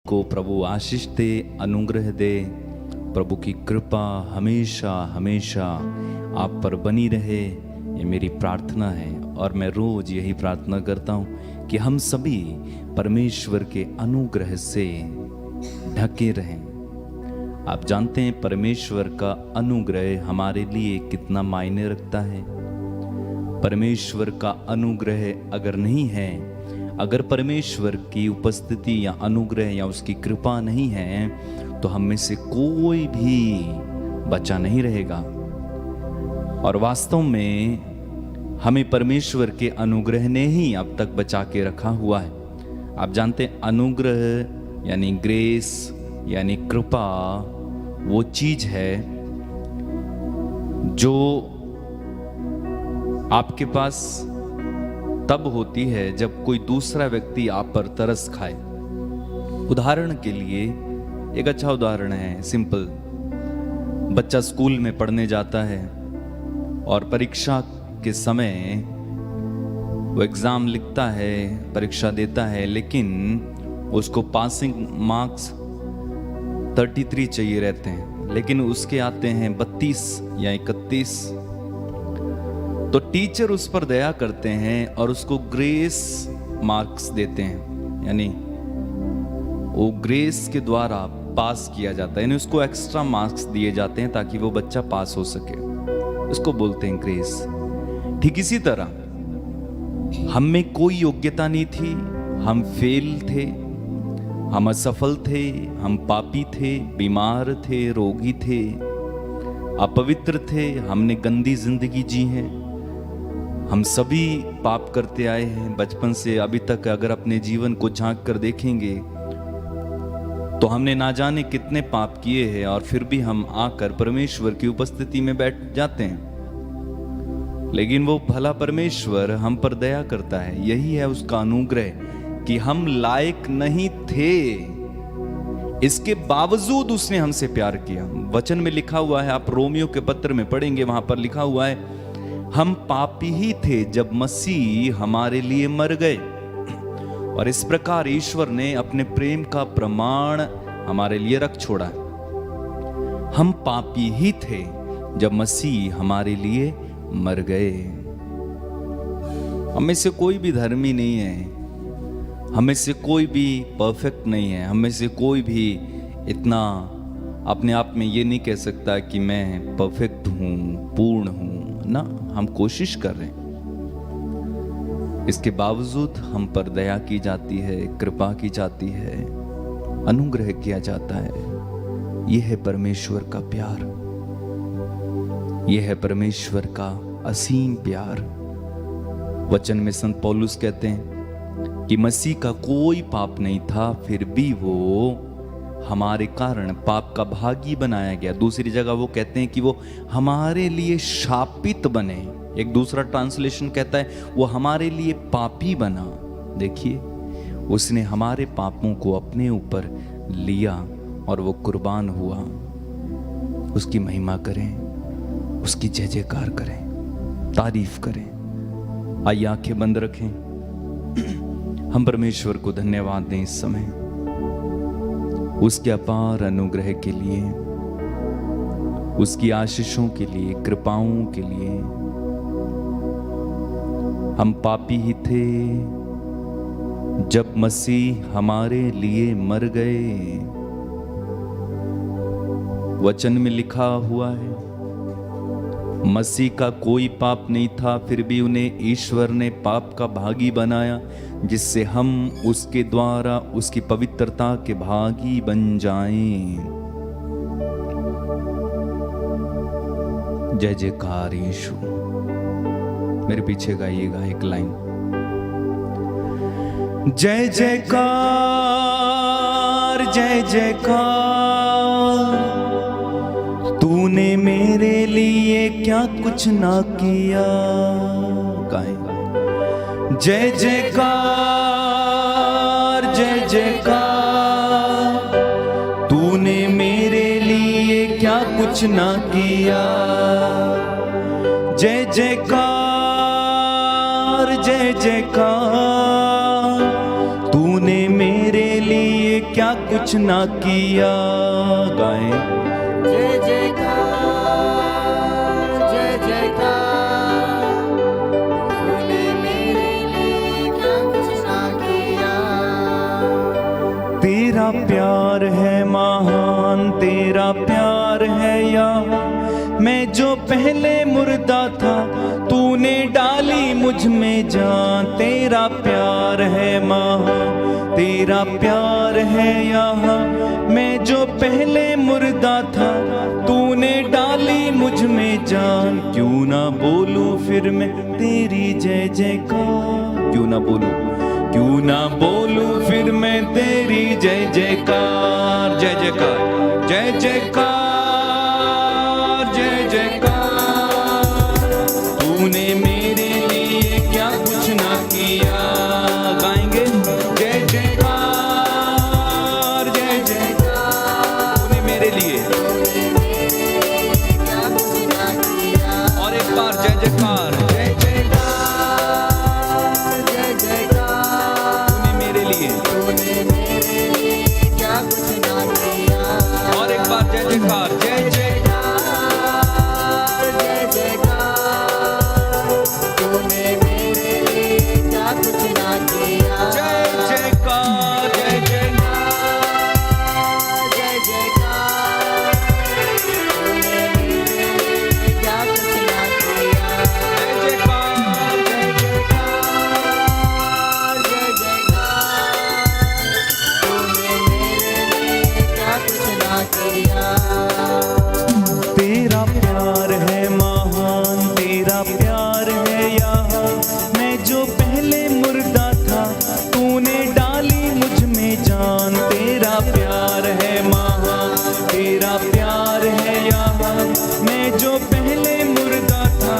को प्रभु आशीष दे, अनुग्रह दे। प्रभु की कृपा हमेशा हमेशा आप पर बनी रहे, ये मेरी प्रार्थना है। और मैं रोज यही प्रार्थना करता हूँ कि हम सभी परमेश्वर के अनुग्रह से ढके रहें। आप जानते हैं परमेश्वर का अनुग्रह हमारे लिए कितना मायने रखता है। परमेश्वर का अनुग्रह अगर नहीं है, अगर परमेश्वर की उपस्थिति या अनुग्रह या उसकी कृपा नहीं है, तो हम में से कोई भी बचा नहीं रहेगा। और वास्तव में हमें परमेश्वर के अनुग्रह ने ही अब तक बचा के रखा हुआ है। आप जानते हैं अनुग्रह यानी ग्रेस यानी कृपा वो चीज है जो आपके पास तब होती है जब कोई दूसरा व्यक्ति आप पर तरस खाए। उदाहरण के लिए एक अच्छा उदाहरण है, सिंपल। बच्चा स्कूल में पढ़ने जाता है और परीक्षा के समय वो एग्जाम लिखता है, परीक्षा देता है, लेकिन उसको पासिंग मार्क्स 33 चाहिए रहते हैं, लेकिन उसके आते हैं 32 या 31। तो टीचर उस पर दया करते हैं और उसको ग्रेस मार्क्स देते हैं, यानी वो ग्रेस के द्वारा पास किया जाता है, यानी उसको एक्स्ट्रा मार्क्स दिए जाते हैं ताकि वो बच्चा पास हो सके। इसको बोलते हैं ग्रेस। ठीक इसी तरह हम में कोई योग्यता नहीं थी, हम फेल थे, हम असफल थे, हम पापी थे, बीमार थे, रोगी थे, अपवित्र थे, हमने गंदी जिंदगी जी है। हम सभी पाप करते आए हैं बचपन से अभी तक। अगर अपने जीवन को झांक कर देखेंगे तो हमने ना जाने कितने पाप किए हैं, और फिर भी हम आकर परमेश्वर की उपस्थिति में बैठ जाते हैं। लेकिन वो भला परमेश्वर हम पर दया करता है। यही है उसका अनुग्रह कि हम लायक नहीं थे, इसके बावजूद उसने हमसे प्यार किया। वचन में लिखा हुआ है, आप रोमियो के पत्र में पढ़ेंगे, वहां पर लिखा हुआ है, हम पापी ही थे जब मसीह हमारे लिए मर गए। और इस प्रकार ईश्वर ने अपने प्रेम का प्रमाण हमारे लिए रख छोड़ा। हम पापी ही थे जब मसीह हमारे लिए मर गए। हमें से कोई भी धर्मी नहीं है, हमें से कोई भी परफेक्ट नहीं है, हमें से कोई भी इतना अपने आप में ये नहीं कह सकता कि मैं परफेक्ट हूं, पूर्ण हूं ना। हम कोशिश कर रहे हैं, इसके बावजूद हम पर दया की जाती है, कृपा की जाती है, अनुग्रह किया जाता है। यह है परमेश्वर का प्यार, यह है परमेश्वर का असीम प्यार। वचन में संत पौलुस कहते हैं कि मसीह का कोई पाप नहीं था, फिर भी वो हमारे कारण पाप का भागी बनाया गया। दूसरी जगह वो कहते हैं कि वो हमारे लिए शापित बने। एक दूसरा ट्रांसलेशन कहता है वो हमारे लिए पापी बना। देखिए, उसने हमारे पापों को अपने ऊपर लिया और वो कुर्बान हुआ। उसकी महिमा करें, उसकी जय जयकार करें, तारीफ करें। आइए आंखें बंद रखें, हम परमेश्वर को धन्यवाद दें इस समय उसके अपार अनुग्रह के लिए, उसकी आशीषों के लिए, कृपाओं के लिए। हम पापी ही थे जब मसीह हमारे लिए मर गए। वचन में लिखा हुआ है मसीह का कोई पाप नहीं था, फिर भी उन्हें ईश्वर ने पाप का भागी बनाया, जिससे हम उसके द्वारा उसकी पवित्रता के भागी बन जाएं। जय जयकार यीशु। मेरे पीछे गाइएगा एक लाइन। जय जयकार, जय जयकार, तूने मेरे लिए क्या कुछ ना किया। गाएं। जय जयकार, जय जयकार, तूने मेरे लिए क्या कुछ ना किया। जय जयकार, जय जयकार, तूने मेरे लिए क्या कुछ कुछ ना किया। गाएं जय जयकार जय जयकार, तूने मेरे लिए क्या कुछ ना किया। तेरा प्यार है महान, तेरा प्यार है या मैं जो पहले मुर्दा था, तूने डाली मुझ में जान। तेरा प्यार है महान, तेरा प्यार है यहाँ, मैं जो पहले मुर्दा था, तूने डाली मुझ में जान। क्यों ना बोलूं फिर मैं तेरी जय जयकार, क्यों ना बोलूं, क्यों ना बोलूं फिर मैं तेरी जय जयकार। जय जयकार जय जयकार जय जयकार, तूने मेरे लिए क्या कुछ ना किया। गाएंगे जय जयकार जय जयकार, तूने मेरे लिए क्या कुछ ना किया। और एक बार जय जयकार जय जयकार जय जयकार, तूने मेरे लिए। तूने मेरे लिए क्या कुछ ना किया। और एक बार जय जयकार जय जयकार जय जयकार, तूने मेरे लिए क्या कुछ ना किया। जय जयकार जय जयकार जय जयकार, तूने मेरे लिए क्या कुछ ना किया। जय जयकार जय जयकार जय जयकार, तूने मेरे लिए क्या कुछ ना किया। तेरा प्यार है महान, तेरा प्यार है यहाँ, मैं जो पहले मुर्दा था, तूने डाली मुझ में जान। तेरा प्यार है महान, तेरा प्यार है यहाँ, मैं जो पहले मुर्दा था,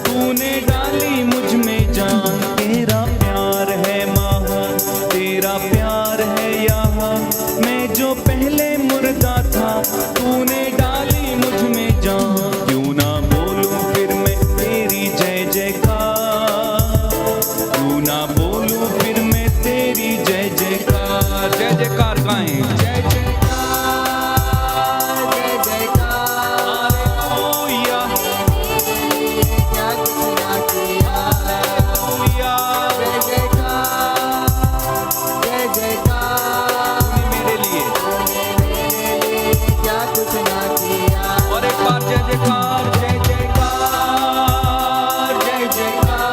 तूने डाली मुझ में जान। तेरा प्यार है महान, तेरा प्यार है यहाँ, मैं जो पहले मुर्दा था, तूने डाली मुझ में जान। क्यों ना बोलूं फिर मैं तेरी जय जयकार, क्यों ना बोलूं फिर मैं तेरी जय जयकार। जय जयकार गाएं जय जयकार जय जयकार, हालेलुया क्या कुछ ना किया। हालेलुया, जय जयकार जय जयकार, तूने मेरे लिए। तूने मेरे लिए क्या कुछ ना किया। और एक बार जय जयकार जय जयकार जय जयकार,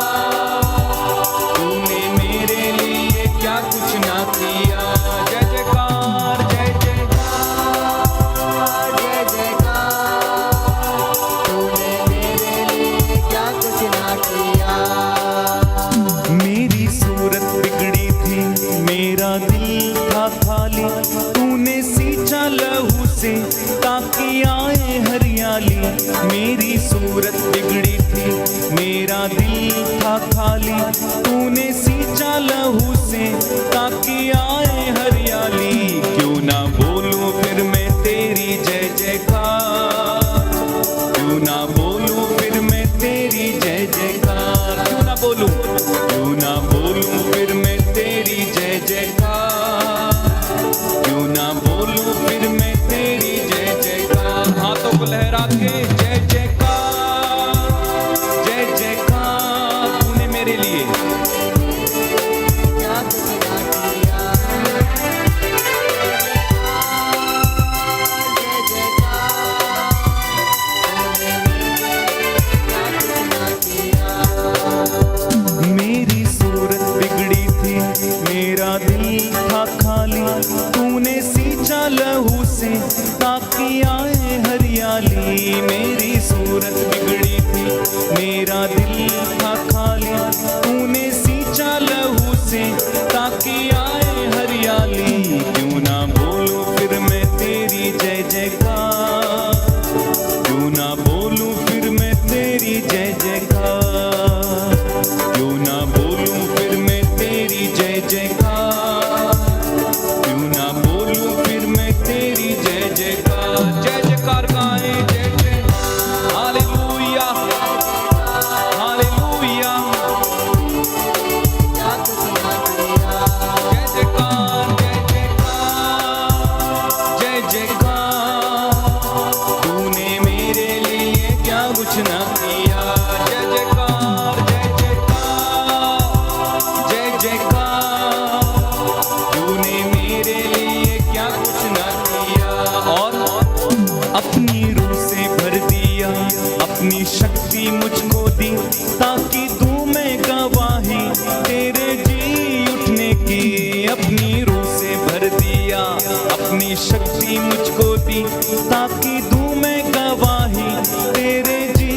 तूने मेरे लिए क्या कुछ ना किया। जय जयकार जय जयकार जय जयकार, तूने मेरे लिए क्या कुछ ना किया। मेरी सूरत बिगड़ी थी, मेरा दिल था खाली, तूने सींचा लहू से ताकि आए हरियाली। मेरी सूरत बिगड़ी थी, मेरा दिल था खाली, तूने सींचा लहू से ताकि आए हरियाली। क्यों ना बोलूं फिर मैं तेरी जय जयकार, क्यों ना बोलूं फिर मैं तेरी जय जयकार। क्यों ना बोलूं, क्यों ना बोलूं फिर मैं तेरी जय जयकार, क्यों ना बोलूं फिर मैं तेरी जय जयकार। हाथों को लहरा के जय जयकार जय जयकार, तूने मेरे लिए अपनी शक्ति मुझको दी ताकि दूं मैं गवाही तेरे जी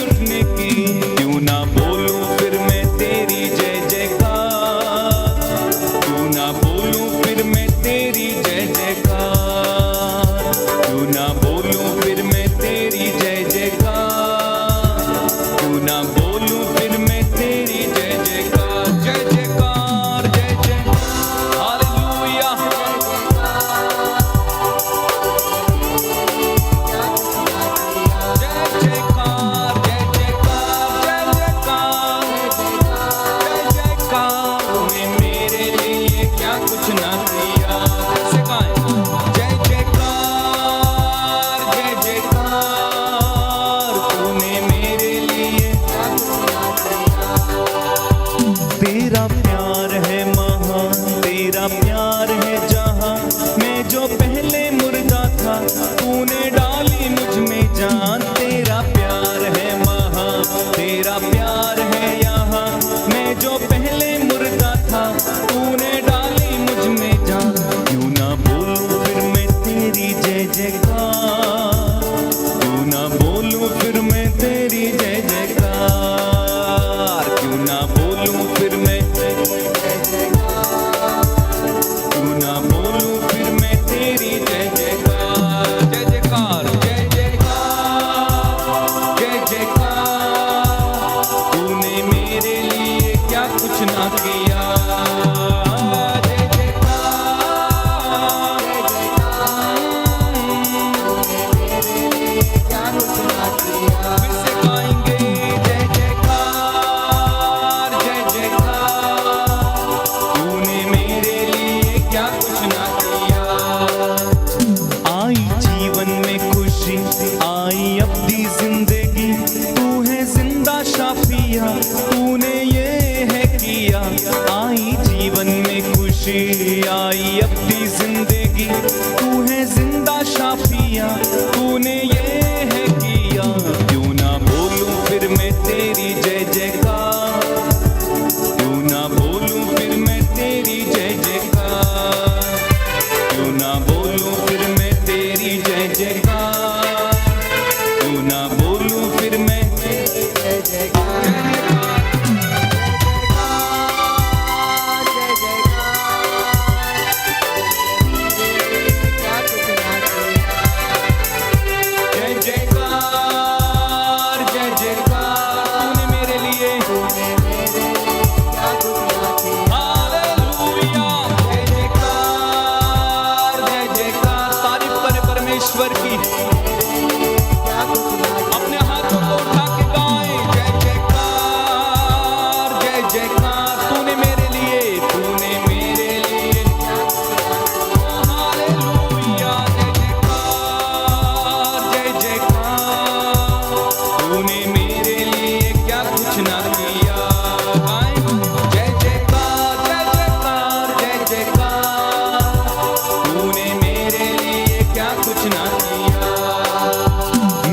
उठने की। क्यों ना बोलूं फिर मैं तेरी जय जयकार, क्यों ना बोलूं फिर मैं तेरी जय जयकार, क्यों ना बोलूं फिर मैं तेरी जय जयकार, क्यों ना बोलूं फिर मैं तेरी जय जयकार। जय जयकार जय जय हालेलुया। जय जयकार जय जयकार जय जयकार जय जयकार। तूने मेरे लिए क्या कुछ ना किया। कैसे गाएं? जय जयकार जय जयकार। तूने मेरे लिए क्या कुछ ना किया। तेरा प्यार है महान, तेरा प्यार है जहां, मैं जो पहले मुर्दा था तूने डाली मुझ में जान। तेरा प्यार है महान, तेरा प्यार है यहाँ, मैं जो पहले मुर्दा था तूने डाली मुझ में जान। क्यों ना बोलूं फिर मैं तेरी जय जयकार, क्यों ना बोलूं फिर मैं तेरी जय जयकार, क्यों ना बोलूं फिर मैं क्यों ना बोलूं फिर मैं तेरी जय जयकार। जय जयकार जय जयकार जय जयकार। तूने मेरे लिए क्या कुछ ना किया। जय जयकार क्या कुछ ना किया। फिर से गाएंगे जय जयकार जय जयकार। तूने मेरे लिए क्या कुछ ना किया। आई जीवन में खुशी, आई अपनी जिंदगी, तू है जिंदा शाफिया, तूने ये है किया। आई जीवन में खुशी, आई अपनी जिंदगी, तू है जिंदा शाफिया, तूने ये है किया। क्यों ना बोलूं फिर मैं तेरी जय जयकार, क्यों ना बोलूं फिर मैं तेरी जय जयकार, क्यों ना बोलूं फिर मैं तेरी जय जयकार, क्यों ना बोलूं फिर मैं जय जयकार। जय जयकार जय जयकार। तूने मेरे लिए हालेलुया। जय जयकार जय जयकार। तारीफ करें परमेश्वर की। अपने हाथों को उठा के गाएं जय जयकार जय जयकार। तूने मेरे लिए हालेलुया। जय जयकार जय जयकार। तूने मेरे लिए क्या कुछ ना किया। गाएं जय जयकार जय जयकार जय जयकार। तूने मेरे लिए क्या कुछ ना किया।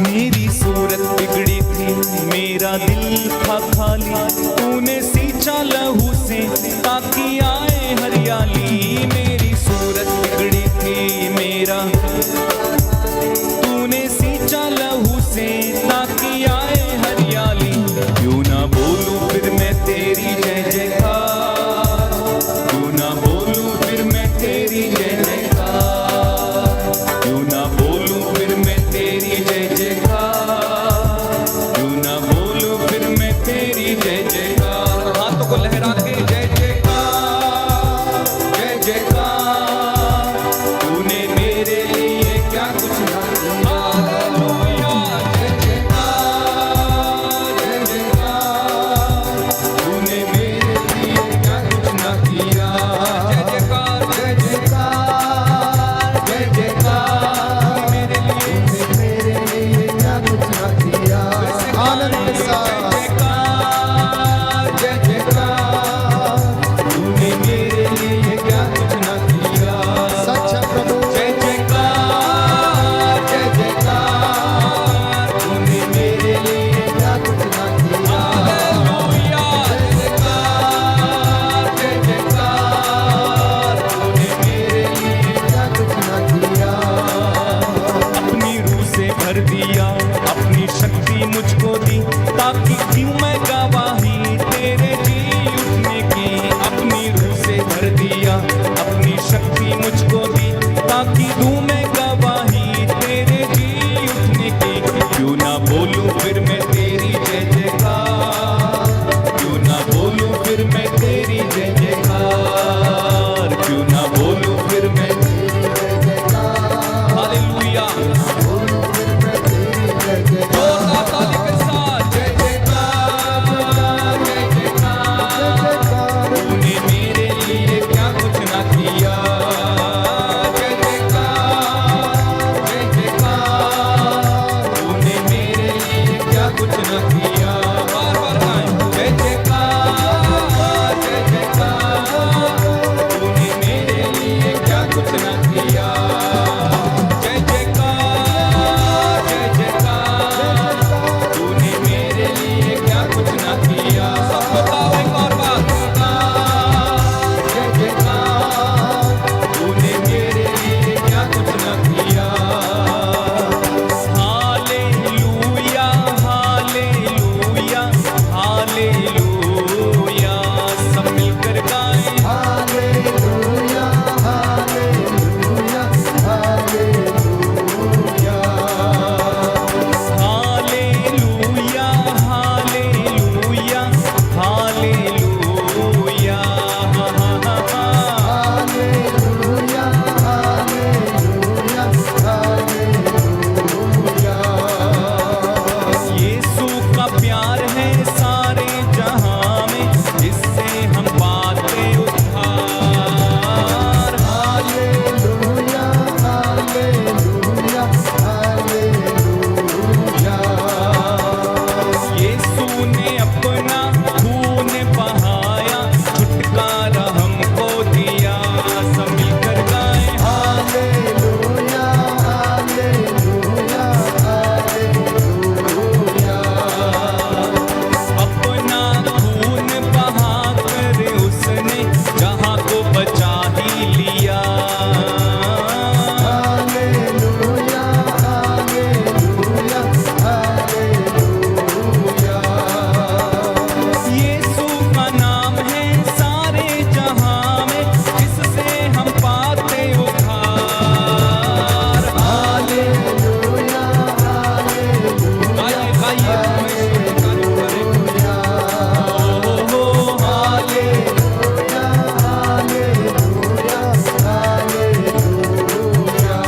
मेरी सूरत बिगड़ी थी, मेरा दिल था खाली, तूने सींचा लहू से ताकि आए हरियाली। मेरी सूरत बिगड़ी थी, मेरा तूने सींचा लहू से ताकि आए हरियाली। क्यों ना बोलूं फिर मैं तेरी जय जयकार, क्यों ना बोलूं फिर मैं तेरी जय जयकार, क्यों ना बोलूं दूं मैं गवाही तेरे जी उठने की, क्यों ना बोलूं फिर मैं तेरी जय जयकार, क्यों ना बोलूं फिर मैं तेरी जय जयकार, क्यों ना बोलूं फिर मैं हालेलुया। जोरदार ताली के साथ जय जयकार, जय जयकार, तूने मेरे लिए क्या कुछ ना किया, जय जयकार, जय जयकार, तूने मेरे लिए क्या कुछ ना किया, बार बार गाएं, जय जयकार, जय जयकार, तूने मेरे लिए क्या कुछ ना किया, जय जयकार, जय जयकार, तूने मेरे लिए क्या कुछ ना किया। सब बताओ एक और बात, जय जयकार, तूने मेरे लिए क्या कुछ ना किया। हालेलुया, हालेलुया, हालेलुया, सब मिलकर गाएं, हालेलुया, हालेलुया, हालेलुया। हालेलुया, हालेलुया, हालेलुया, हा, हा, हा, हा। हालेलुया, हालेलुया, हालेलुया। यीशु का प्यार है सारे जहां में, जिससे हम पाते उद्धार। हालेलुया, हालेलुया, हालेलुया। यीशु ने अपना खून बहाया, छुटकारा हमको दिया, सब मिलकर गाएं, हालेलुया, हालेलुया, हालेलुया। अपना खून बहा कर उसने जहां को बचा ही लिया। हालेलुया, हालेलुया, हालेलुया। यीशु का नाम है सारे जहां में, जिससे हम पाते उद्धार। हालेलुया, हालेलुया, गाइए गाइए परमेश्वर की तारीफ करें। ओ हालेलुया, हालेलुया, हालेलुया।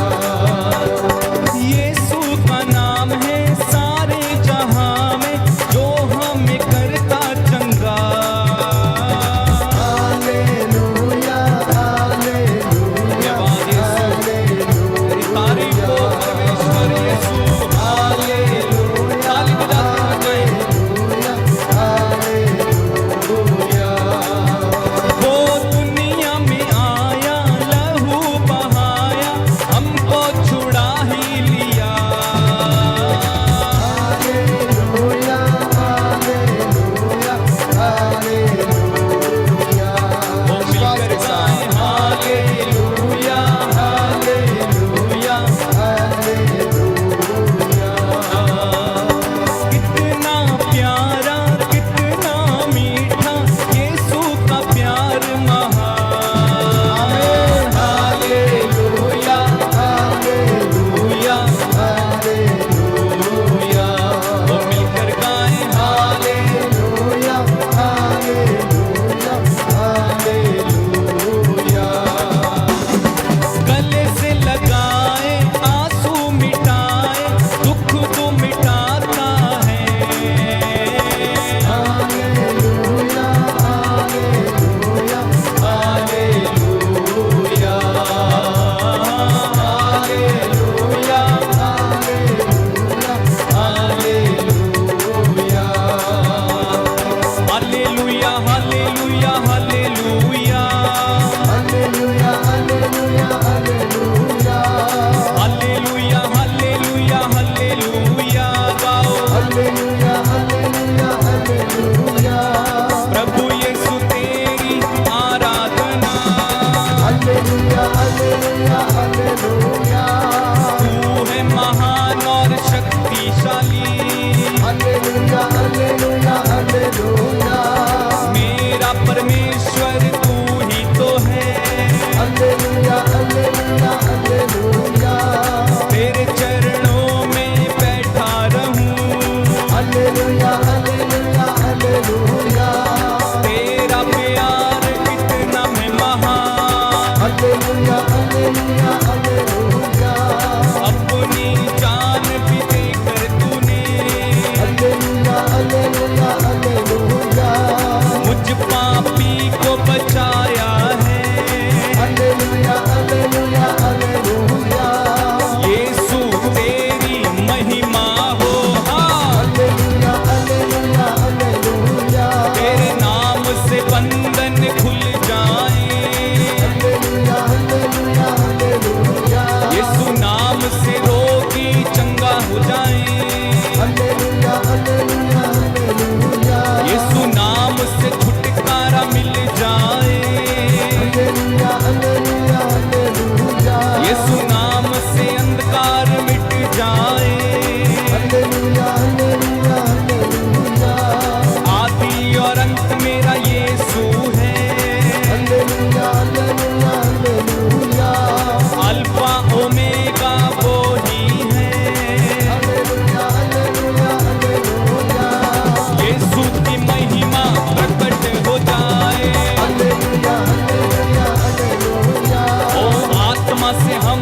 यीशु का नाम है सारे जहां में, जो हमें करता चंगा। हालेलुया, हालेलुया, धन्यवाद यीशु, तेरी तारीफ हो परमेश्वर यीशु। हालेलुया, ताली बजाते हुए हालेलुया। वो दुनिया में आया, लहू बहाया, हमको छुड़ा ही लिया। हालेलुया, हालेलुया, हालेलुया। वो मिलकर गाएं, हालेलुया, हालेलुया, हालेलुया। कितना प्यारा, कितना मीठा, यीशु का प्यार महान। हालेलुया, हालेलुया, हालेलुया, वो मिलकर गाएं, हालेलुया, हालेलुया, हालेलुया, हालेलुया। गले से लगाए, आंसू मिटाए, दुख को मिटाता है। हालेलुया, हालेलुया, हालेलुया, हालेलुया, हालेलुया, हालेलुया। हालेलुया, हालेलुया, हालेलुया, हालेलुया, हालेलुया, हालेलुया। हालेलुया, हालेलुया, हालेलुया, गाओ हालेलुया, हालेलुया, हालेलुया। प्रभु यीशु तेरी आराधना। हालेलुया, हालेलुया, हालेलुया।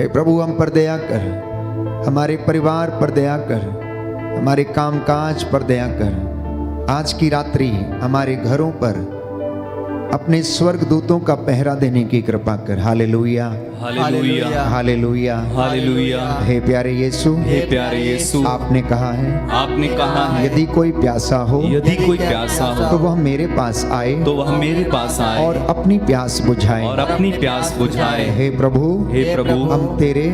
हे प्रभु हम पर दया कर, हमारे परिवार पर दया कर, हमारे कामकाज पर दया कर। आज की रात्रि हमारे घरों पर अपने स्वर्ग दूतों का पहरा देने की कृपा कर। हालेलुया, हालेलुया, हालेलुया, हालेलुया। हे प्यारे यीशु, हे प्यारे यीशु, आपने कहा है आपने कहा है यदि कोई प्यासा हो यदि कोई प्यासा तो हो वह मेरे पास आए तो वह मेरे पास आए और अपनी प्यास बुझाए। और अपनी प्यास बुझाए। हे प्रभु, हे प्रभु, हम तेरे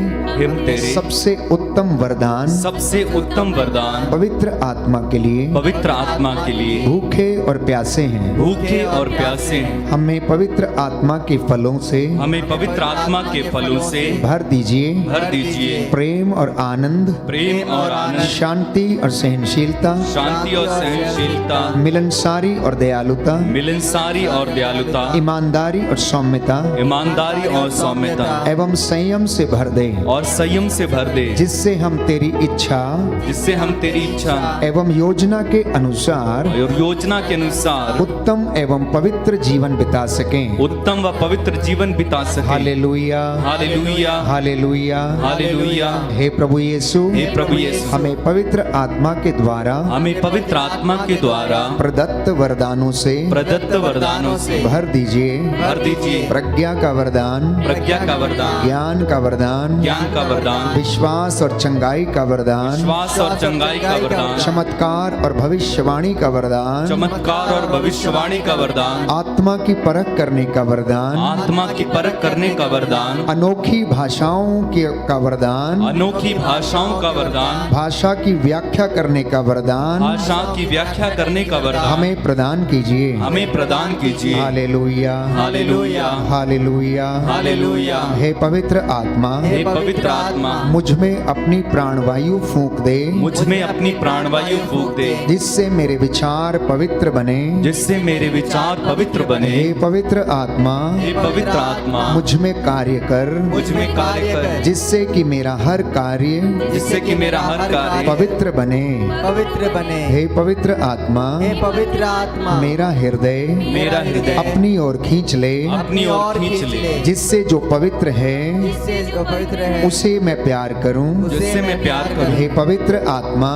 सबसे उत्तम वरदान, सबसे उत्तम वरदान पवित्र आत्मा के लिए, पवित्र आत्मा के लिए भूखे और प्यासे हैं। भूखे और प्यासे हैं। हमें पवित्र आत्मा के फलों से हमें पवित्र आत्मा के फलों से भर दीजिए। भर दीजिए। प्रेम और आनंद, प्रेम और आनंद, शांति और सहनशीलता, शांति और सहनशीलता, मिलनसारी और दयालुता, मिलनसारी और दयालुता, ईमानदारी और सौम्यता ईमानदारी और सौम्यता एवं संयम से भर दे, और संयम से भर दे, जिससे हम तेरी इच्छा जिससे हम तेरी इच्छा एवं योजना के अनुसार और योजना के अनुसार उत्तम एवं पवित्र जीवन बिता सकें। उत्तम व पवित्र जीवन बिता सके। हालेलुया, हालेलुया, हालेलुया, हालेलुया। हे प्रभु यीशु, हे प्रभु यीशु, हमें पवित्र आत्मा के द्वारा हमें पवित्र आत्मा के द्वारा प्रदत्त वरदानों से प्रदत्त वरदानों से भर दीजिए। भर दीजिए। प्रज्ञा का वरदान, प्रज्ञा का वरदान, ज्ञान का वरदान, ज्ञान का वरदान, विश्वास और चंगाई का वरदान, विश्वास और चंगाई का वरदान, चमत्कार और भविष्यवाणी का वरदान, चमत्कार और भविष्यवाणी का वरदान, आत्मा की परख करने का वरदान, आत्मा की परख करने का वरदान, अनोखी भाषाओं का वरदान, अनोखी भाषाओं का वरदान, भाषा की व्याख्या करने का वरदान भाषा की व्याख्या करने का वरदान हमें प्रदान कीजिए। हमें प्रदान कीजिए। हालेलुया, हालेलुया, हालेलुया, हालेलुया। हे पवित्र आत्मा, हे पवित्र आत्मा, मुझ में अपनी प्राणवायु फूंक दे, मुझ में अपनी प्राणवायु फूंक दे, जिससे मेरे विचार पवित्र बने, जिससे मेरे विचार पवित्र बने। हे पवित्र आत्मा, हे पवित्र आत्मा, मुझ में कार्य कर, मुझ में कार्य कर, जिससे कि मेरा हर कार्य जिससे कि मेरा हर कार्य पवित्र बने। पवित्र बने। हे पवित्र आत्मा, हे पवित्र आत्मा, मेरा हृदय मेरा हृदय अपनी ओर खींच ले, अपनी ओर खींच ले, जिससे जो पवित्र है जिससे जो पवित्र है उसे मैं प्यार करूं। जिससे मैं प्यार करूं। हे पवित्र आत्मा,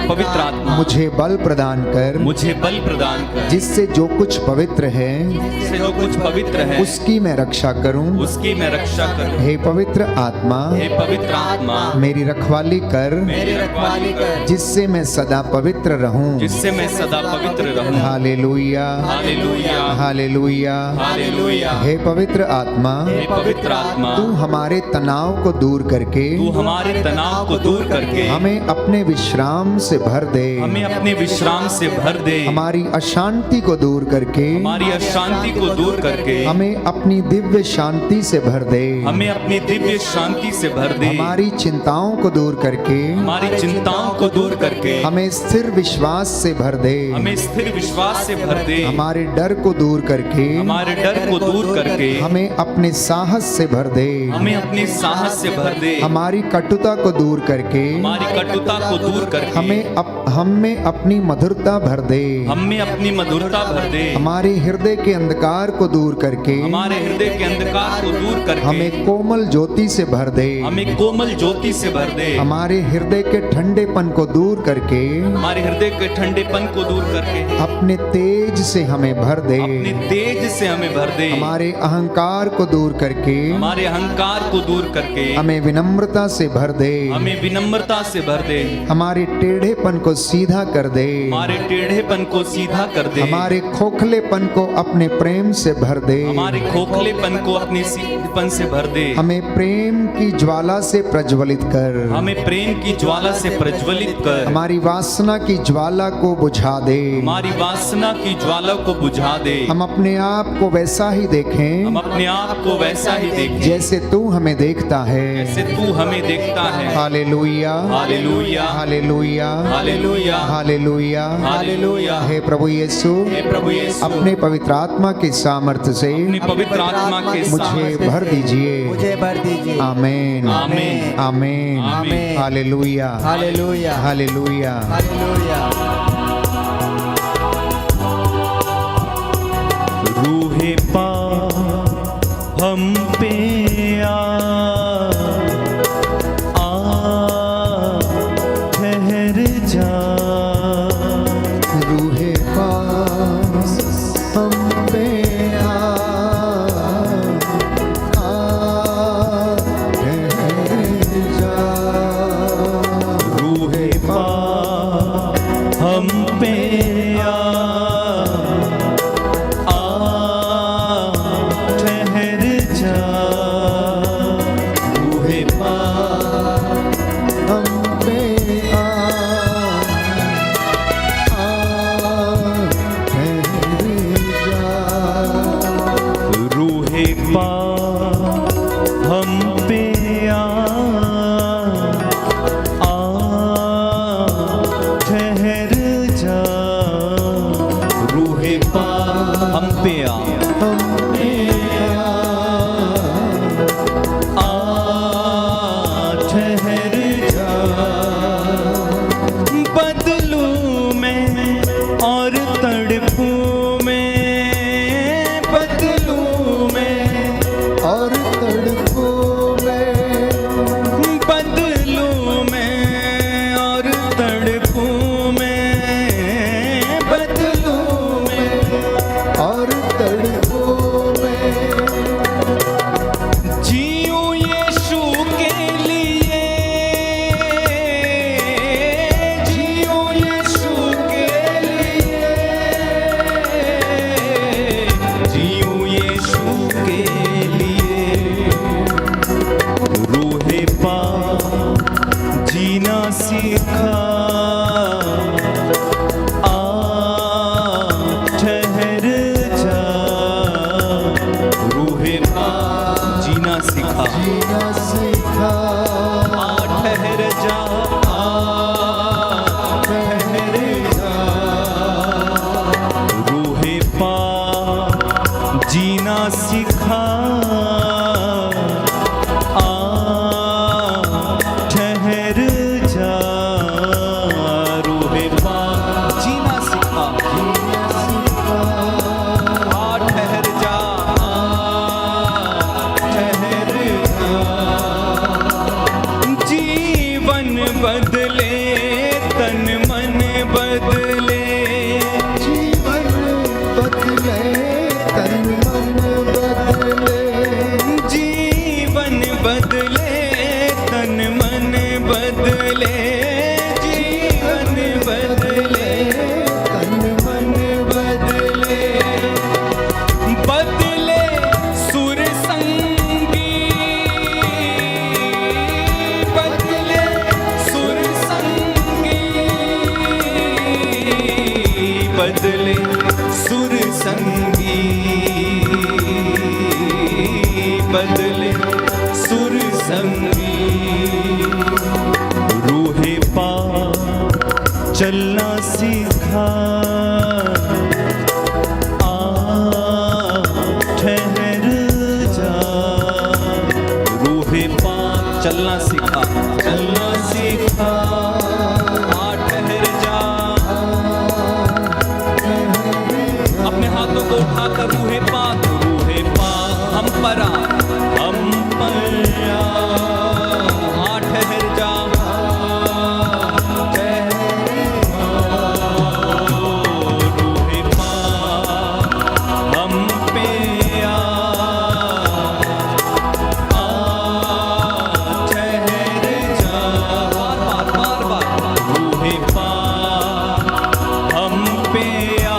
पवित्र आत्मा, मुझे बल प्रदान कर, मुझे बल प्रदान कर, जिससे जो कुछ पवित्र है जिससे जो कुछ पवित्र है उसकी मैं रक्षा करूं। उसकी मैं रक्षा करूं। हे पवित्र आत्मा, हे पवित्र आत्मा, मेरी रखवाली कर, मेरी रखवाली कर, जिससे मैं सदा पवित्र रहूं। जिससे मैं सदा पवित्र रहूं। हालेलुया, हालेलुया, हालेलुया। हालेलुया। हे पवित्र आत्मा, हे पवित्र आत्मा, तू हमारे तनाव को दूर करके तू हमारे तनाव को दूर करके हमें अपने विश्राम से भर दे, हमें अपने विश्राम से भर दे, हमारी अशांति को दूर करके हमारी अशांति को दूर करके हमें अपनी दिव्य शांति से भर दे, हमें अपनी दिव्य शांति से भर दे, हमारी चिंताओं को दूर करके हमारी चिंताओं को दूर करके हमें स्थिर विश्वास से भर दे, हमें स्थिर विश्वास से भर दे, हमारे डर को दूर करके हमारे डर को दूर करके हमें अपने साहस से भर दे, हमें अपने साहस से भर दे, हमारी कटुता को दूर करके हमारी कटुता को दूर करके हम में अपनी मधुरता भर दे, हम में अपनी मधुरता भर दे, हमारे हृदय के अंधकार को दूर करके हमारे हृदय के अंधकार को दूर करके हमें कोमल ज्योति से भर दे, हमें कोमल ज्योति से भर दे, हमारे हृदय के ठंडेपन को दूर करके हमारे हृदय के ठंडेपन को दूर करके अपने तेज से हमें भर दे, अपने तेज से हमें भर दे, हमारे अहंकार को दूर करके हमारे अहंकार को दूर करके हमें विनम्रता से भर दे, हमें विनम्रता से भर दे, हमारे टेढ़ेपन को सीधा कर दे, हमारे टेढ़ेपन को सीधा कर दे, हमारे खोखलेपन को अपने प्रेम से भर दे, हमारे खोखलेपन को अपने सीधेपन से भर दे, हमें प्रेम की ज्वाला से प्रज्वलित कर, हमें प्रेम की ज्वाला से प्रज्वलित कर, हमारी वासना की ज्वाला को बुझा दे, हमारी वासना की ज्वाला को बुझा दे, हम अपने आप को वैसा ही देखें हम अपने आप को वैसा ही देखें जैसे तू हमें देखता है। जैसे तू हमें देखता है। हालेलुया, हालेलुया, हालेलुया, हालेलुया, हालेलुया, हालेलुया। हे प्रभु यीशु, हे प्रभु यीशु, अपने पवित्र आत्मा के सामर्थ्य से अपनी पवित्र आत्मा के मुझे सामर्थ्य भर दीजिए। मुझे भर दीजिए। आमीन, आमीन, आमीन, आमीन। हालेलुया, हालेलुया, हालेलुया। हालेलुया। रूहे पाक हम पे आ, ठहर जा, बदलूं मैं और तड़पूं मैं, बदलूं मैं और तड़पूं मैं, बदलूं मैं और तड़पूं मैं, बदलूं मैं और तड़पूं मैं। जीऊं यीशु के लिए, जीऊं यीशु के लिए, जीऊं यीशु के लिए, रूहे पा जीना सीखा, आ ठहर जा, रूहे पा जीना सीखा, जीना सीखा, आ ठहर जा, आ ठहर जा, रूहे पा जीना सीखा, आ ठहर जा, रूहे पा जीना सीखा, आ ठहर जा, ठहर जा, जीवन बदले तन मन बदले, जीवन बदले तन मन बदले, जीवन बदले तन मन बदले, जीवन बदले तन मन बदले, बदले सुर संगी, बदले सुर संगी, बदले सुर संगी, बदले सुर संगी, रूहे पा चलना सीखा, आ ठहर जा, रूहे पा चलना सीखा, चलना सीखा, आ ठहर जा, अपने हाथों को उठाकर रूहे पा हम पर आ, हम पर आ ठहर जा, रूहे पा हम पे आ ठहर जा, बार बार रूहे पा हम पे आ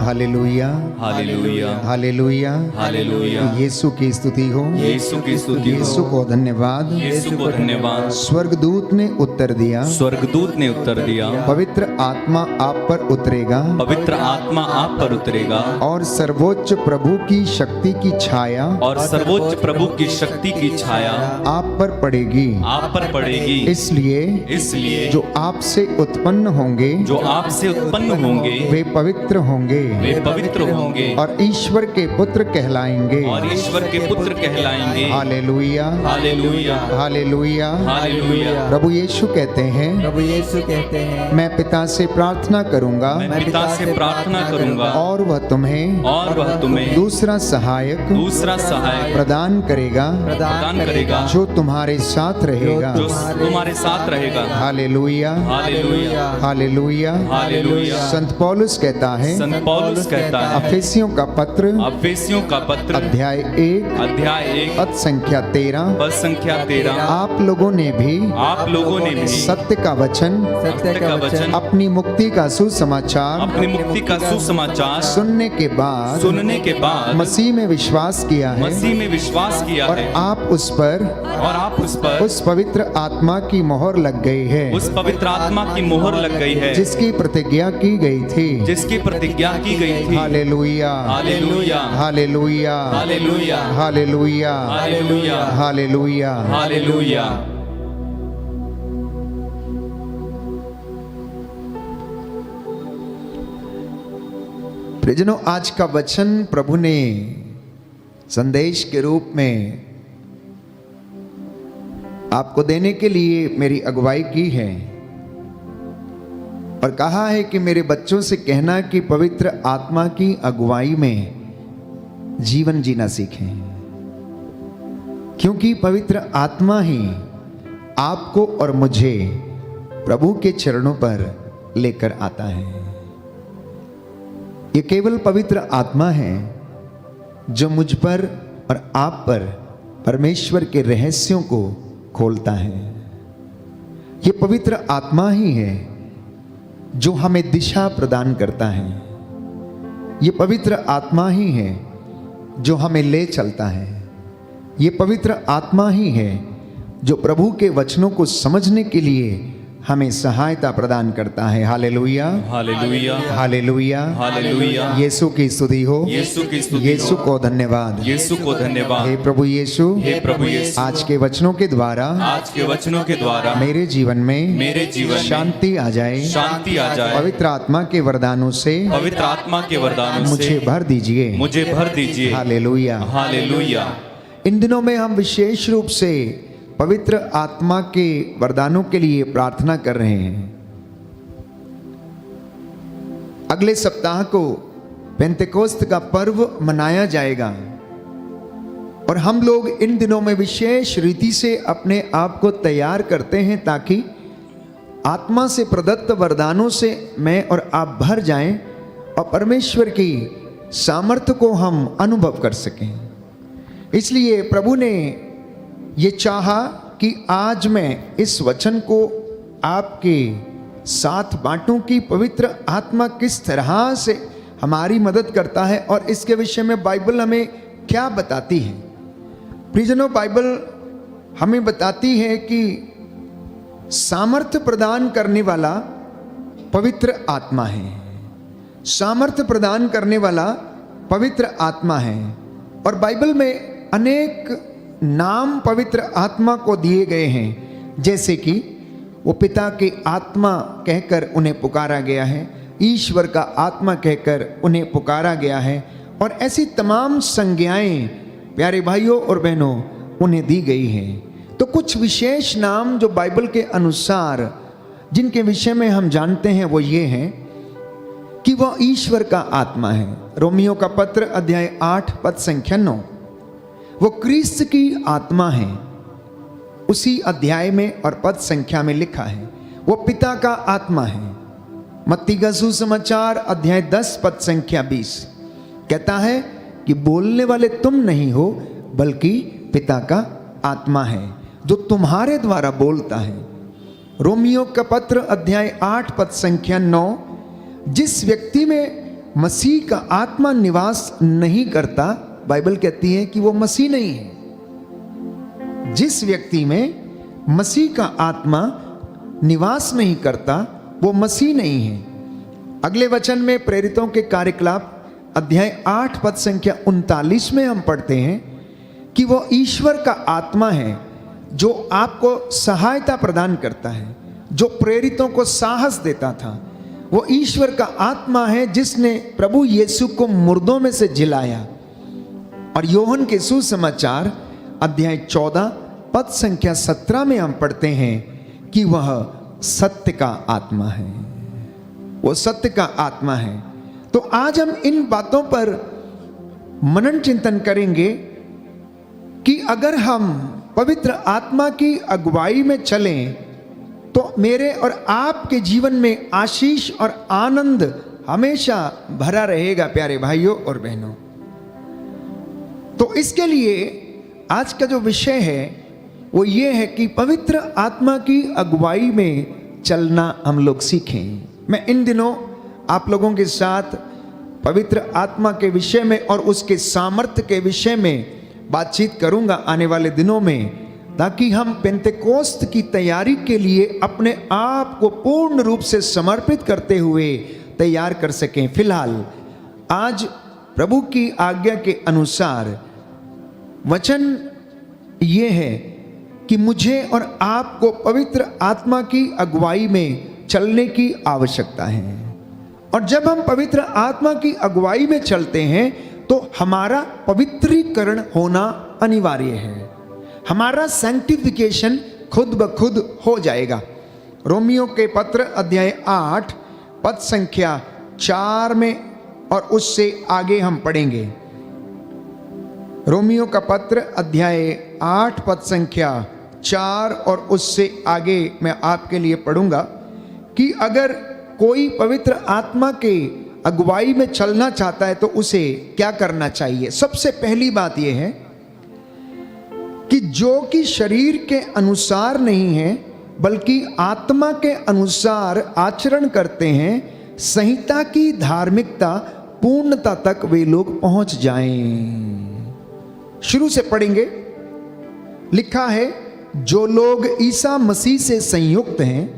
हालेलुया, हालेलुया, हालेलुया, हालेलुया, यीशु की स्तुति हो, यीशु की स्तुति यीशु हो, को धन्यवाद। यीशु को धन्यवाद। स्वर्गदूत ने उत्तर दिया, स्वर्गदूत ने उत्तर दिया, पवित्र आत्मा आप पर उतरेगा पवित्र आत्मा आप पर उतरेगा और सर्वोच्च प्रभु की शक्ति की छाया और सर्वोच्च प्रभु की शक्ति की छाया आप पर पड़ेगी। आप पर पड़ेगी। इसलिए जो आपसे उत्पन्न होंगे, जो आपसे उत्पन्न होंगे वे पवित्र होंगे वे पवित्र होंगे और ईश्वर के पुत्र कहलाएंगे। और ईश्वर के पुत्र कहलाएंगे। हालेलुया, हालेलुया, हालेलुया, हालेलुया। प्रभु यीशु कहते हैं, प्रभु यीशु कहते हैं, मैं पिता से प्रार्थना करूंगा मैं पिता से प्रार्थना करूंगा और वह तुम्हें दूसरा सहायक प्रदान करेगा जो तुम्हारे साथ रहेगा। जो तुम्हारे साथ रहेगा। हालेलुया, हालेलुया, हालेलुया, हालेलुया। संत पौलुस कहता है, संत पौलुस पौलुस कहता है, अफेसियों का पत्र अफेसियों का पत्र अध्याय 1 अध्याय 1 पद संख्या 13, पद संख्या 13, आप लोगों ने भी आप लोगों ने भी सत्य का वचन, सत्य का वचन अपनी मुक्ति का सुसमाचार अपनी मुक्ति का सुसमाचार सुनने के बाद मसीह में विश्वास किया है, मसीह में विश्वास किया और है, आप उस पर और आप उस पर उस पवित्र आत्मा की मोहर लग गई है, उस पवित्र आत्मा की मोहर लग गई है, जिसकी प्रतिज्ञा की गई थी। जिसकी प्रतिज्ञा की गई थी। हालेलुया, हालेलुया, हालेलुया, हालेलुया, हालेलुया, हालेलुया, हालेलुया। हालेलुया। प्रियजनों, आज का वचन प्रभु ने संदेश के रूप में आपको देने के लिए मेरी अगुवाई की है और कहा है कि मेरे बच्चों से कहना कि पवित्र आत्मा की अगुवाई में जीवन जीना सीखें, क्योंकि पवित्र आत्मा ही आपको और मुझे प्रभु के चरणों पर लेकर आता है। ये केवल पवित्र आत्मा है जो मुझ पर और आप पर परमेश्वर के रहस्यों को खोलता है। ये पवित्र आत्मा ही है जो हमें दिशा प्रदान करता है। ये पवित्र आत्मा ही है जो हमें ले चलता है। ये पवित्र आत्मा ही है जो प्रभु के वचनों को समझने के लिए हमें सहायता प्रदान करता है। हालेलुया, हालेलुया, हालेलुया, हालेलुया। यीशु की स्तुति हो, यीशु की स्तुति यीशु हो। को धन्यवाद, यीशु को धन्यवाद। हे प्रभु यीशु, हे प्रभु यीशु, आज के वचनों के द्वारा आज के वचनों के द्वारा मेरे जीवन मेरे जीवन में शांति आ जाए, शांति आ जाए। पवित्र आत्मा के वरदानों से पवित्र आत्मा के वरदानों मुझे से भर दीजिए। मुझे भर दीजिए। Hallelujah, hallelujah. इन दिनों में हम विशेष रूप से पवित्र आत्मा के वरदानों के लिए प्रार्थना कर रहे हैं। अगले सप्ताह को पेंतेकोस्त का पर्व मनाया जाएगा और हम लोग इन दिनों में विशेष रीति से अपने आप को तैयार करते हैं ताकि आत्मा से प्रदत्त वरदानों से मैं और आप भर जाएं और परमेश्वर की सामर्थ्य को हम अनुभव कर सकें। इसलिए प्रभु ने ये चाहा कि आज मैं इस वचन को आपके साथ बांटूं कि पवित्र आत्मा किस तरह से हमारी मदद करता है और इसके विषय में बाइबल हमें क्या बताती है। प्रियजनों, बाइबल हमें बताती है कि सामर्थ्य प्रदान करने वाला पवित्र आत्मा है। सामर्थ्य प्रदान करने वाला पवित्र आत्मा है और बाइबल में अनेक नाम पवित्र आत्मा को दिए गए हैं, जैसे कि वो पिता की आत्मा कहकर उन्हें पुकारा गया है, ईश्वर का आत्मा कहकर उन्हें पुकारा गया है और ऐसी तमाम संज्ञाएं प्यारे भाइयों और बहनों उन्हें दी गई हैं। तो कुछ विशेष नाम जो बाइबल के अनुसार जिनके विषय में हम जानते हैं वो ये हैं कि वह ईश्वर का आत्मा है। रोमियो का पत्र अध्याय 8 पद संख्या 9, वो क्रिस्त की आत्मा है। उसी अध्याय में और पद संख्या में लिखा है वो पिता का आत्मा है। मत्ती का सुसमाचार अध्याय 10 पद संख्या 20 कहता है कि बोलने वाले तुम नहीं हो बल्कि पिता का आत्मा है जो तुम्हारे द्वारा बोलता है। रोमियो का पत्र अध्याय 8 पद संख्या 9, जिस व्यक्ति में मसीह का आत्मा निवास नहीं करता, बाइबल कहती है कि वो मसीह नहीं है। जिस व्यक्ति में मसीह का आत्मा निवास नहीं करता वो मसीह नहीं है। अगले वचन में प्रेरितों के कार्यकलाप अध्याय 8 पद संख्या 39 में हम पढ़ते हैं कि वो ईश्वर का आत्मा है जो आपको सहायता प्रदान करता है, जो प्रेरितों को साहस देता था। वो ईश्वर का आत्मा है जिसने प्रभु यीशु को मुर्दों में से जिलाया। और योहन के सुसमाचार अध्याय 14 पद संख्या 17 में हम पढ़ते हैं कि वह सत्य का आत्मा है। वो सत्य का आत्मा है। तो आज हम इन बातों पर मनन चिंतन करेंगे कि अगर हम पवित्र आत्मा की अगुवाई में चलें तो मेरे और आपके जीवन में आशीष और आनंद हमेशा भरा रहेगा प्यारे भाइयों और बहनों। तो इसके लिए आज का जो विषय है वो ये है कि पवित्र आत्मा की अगुवाई में चलना हम लोग सीखें। मैं इन दिनों आप लोगों के साथ पवित्र आत्मा के विषय में और उसके सामर्थ्य के विषय में बातचीत करूंगा आने वाले दिनों में, ताकि हम पेंतेकोस्त की तैयारी के लिए अपने आप को पूर्ण रूप से समर्पित करते हुए तैयार कर सकें। फिलहाल आज प्रभु की आज्ञा के अनुसार वचन ये है कि मुझे और आपको पवित्र आत्मा की अगुवाई में चलने की आवश्यकता है। और जब हम पवित्र आत्मा की अगुवाई में चलते हैं तो हमारा पवित्रीकरण होना अनिवार्य है। हमारा सैंक्टिफिकेशन खुद ब खुद हो जाएगा। रोमियो के पत्र अध्याय 8 पद संख्या 4 में और उससे आगे हम पढ़ेंगे। रोमियो का पत्र अध्याय 8 पद संख्या 4 और उससे आगे मैं आपके लिए पढ़ूंगा कि अगर कोई पवित्र आत्मा के अगुवाई में चलना चाहता है तो उसे क्या करना चाहिए। सबसे पहली बात यह है कि जो कि शरीर के अनुसार नहीं है बल्कि आत्मा के अनुसार आचरण करते हैं, संहिता की धार्मिकता पूर्णता तक वे लोग पहुंच जाएं। शुरू से पढ़ेंगे। लिखा है, जो लोग ईसा मसीह से संयुक्त हैं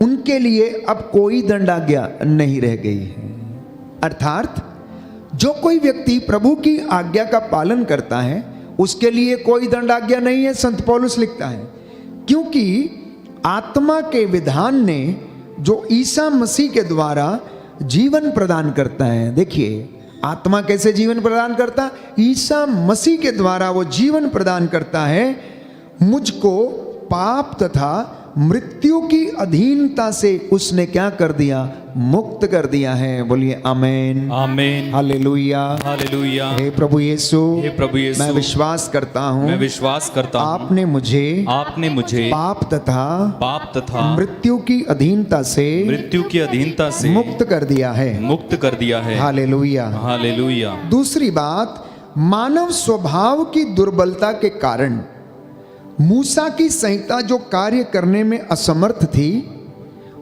उनके लिए अब कोई दंडाज्ञा नहीं रह गई है। अर्थात जो कोई व्यक्ति प्रभु की आज्ञा का पालन करता है उसके लिए कोई दंडाज्ञा नहीं है, संत पौलुस लिखता है, क्योंकि आत्मा के विधान ने जो ईसा मसीह के द्वारा जीवन प्रदान करता है। देखिए, आत्मा कैसे जीवन प्रदान करता? ईसा मसीह के द्वारा वो जीवन प्रदान करता है। मुझको पाप तथा मृत्यु की अधीनता से उसने क्या कर दिया? मुक्त कर दिया है। बोलिए आमेन, आमेन, हालेलुया, हालेलुया। हे प्रभु यीशु, हे प्रभु यीशु, मैं विश्वास करता हूँ, मैं विश्वास करता हूँ, आपने मुझे पाप तथा मृत्यु की अधीनता से मुक्त कर दिया है। हालेलुया, हालेलुया। दूसरी बात, मानव स्वभाव की दुर्बलता के कारण मूसा की संहिता जो कार्य करने में असमर्थ थी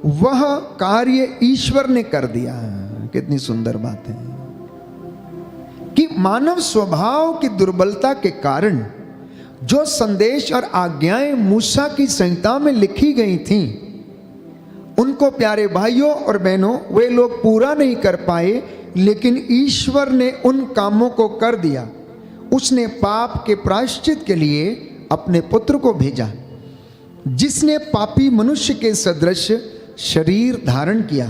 वह कार्य ईश्वर ने कर दिया। कितनी सुंदर बात है कि मानव स्वभाव की दुर्बलता के कारण जो संदेश और आज्ञाएं मूसा की संहिता में लिखी गई थीं, उनको प्यारे भाइयों और बहनों वे लोग पूरा नहीं कर पाए, लेकिन ईश्वर ने उन कामों को कर दिया। उसने पाप के प्रायश्चित के लिए अपने पुत्र को भेजा, जिसने पापी मनुष्य के सदृश शरीर धारण किया,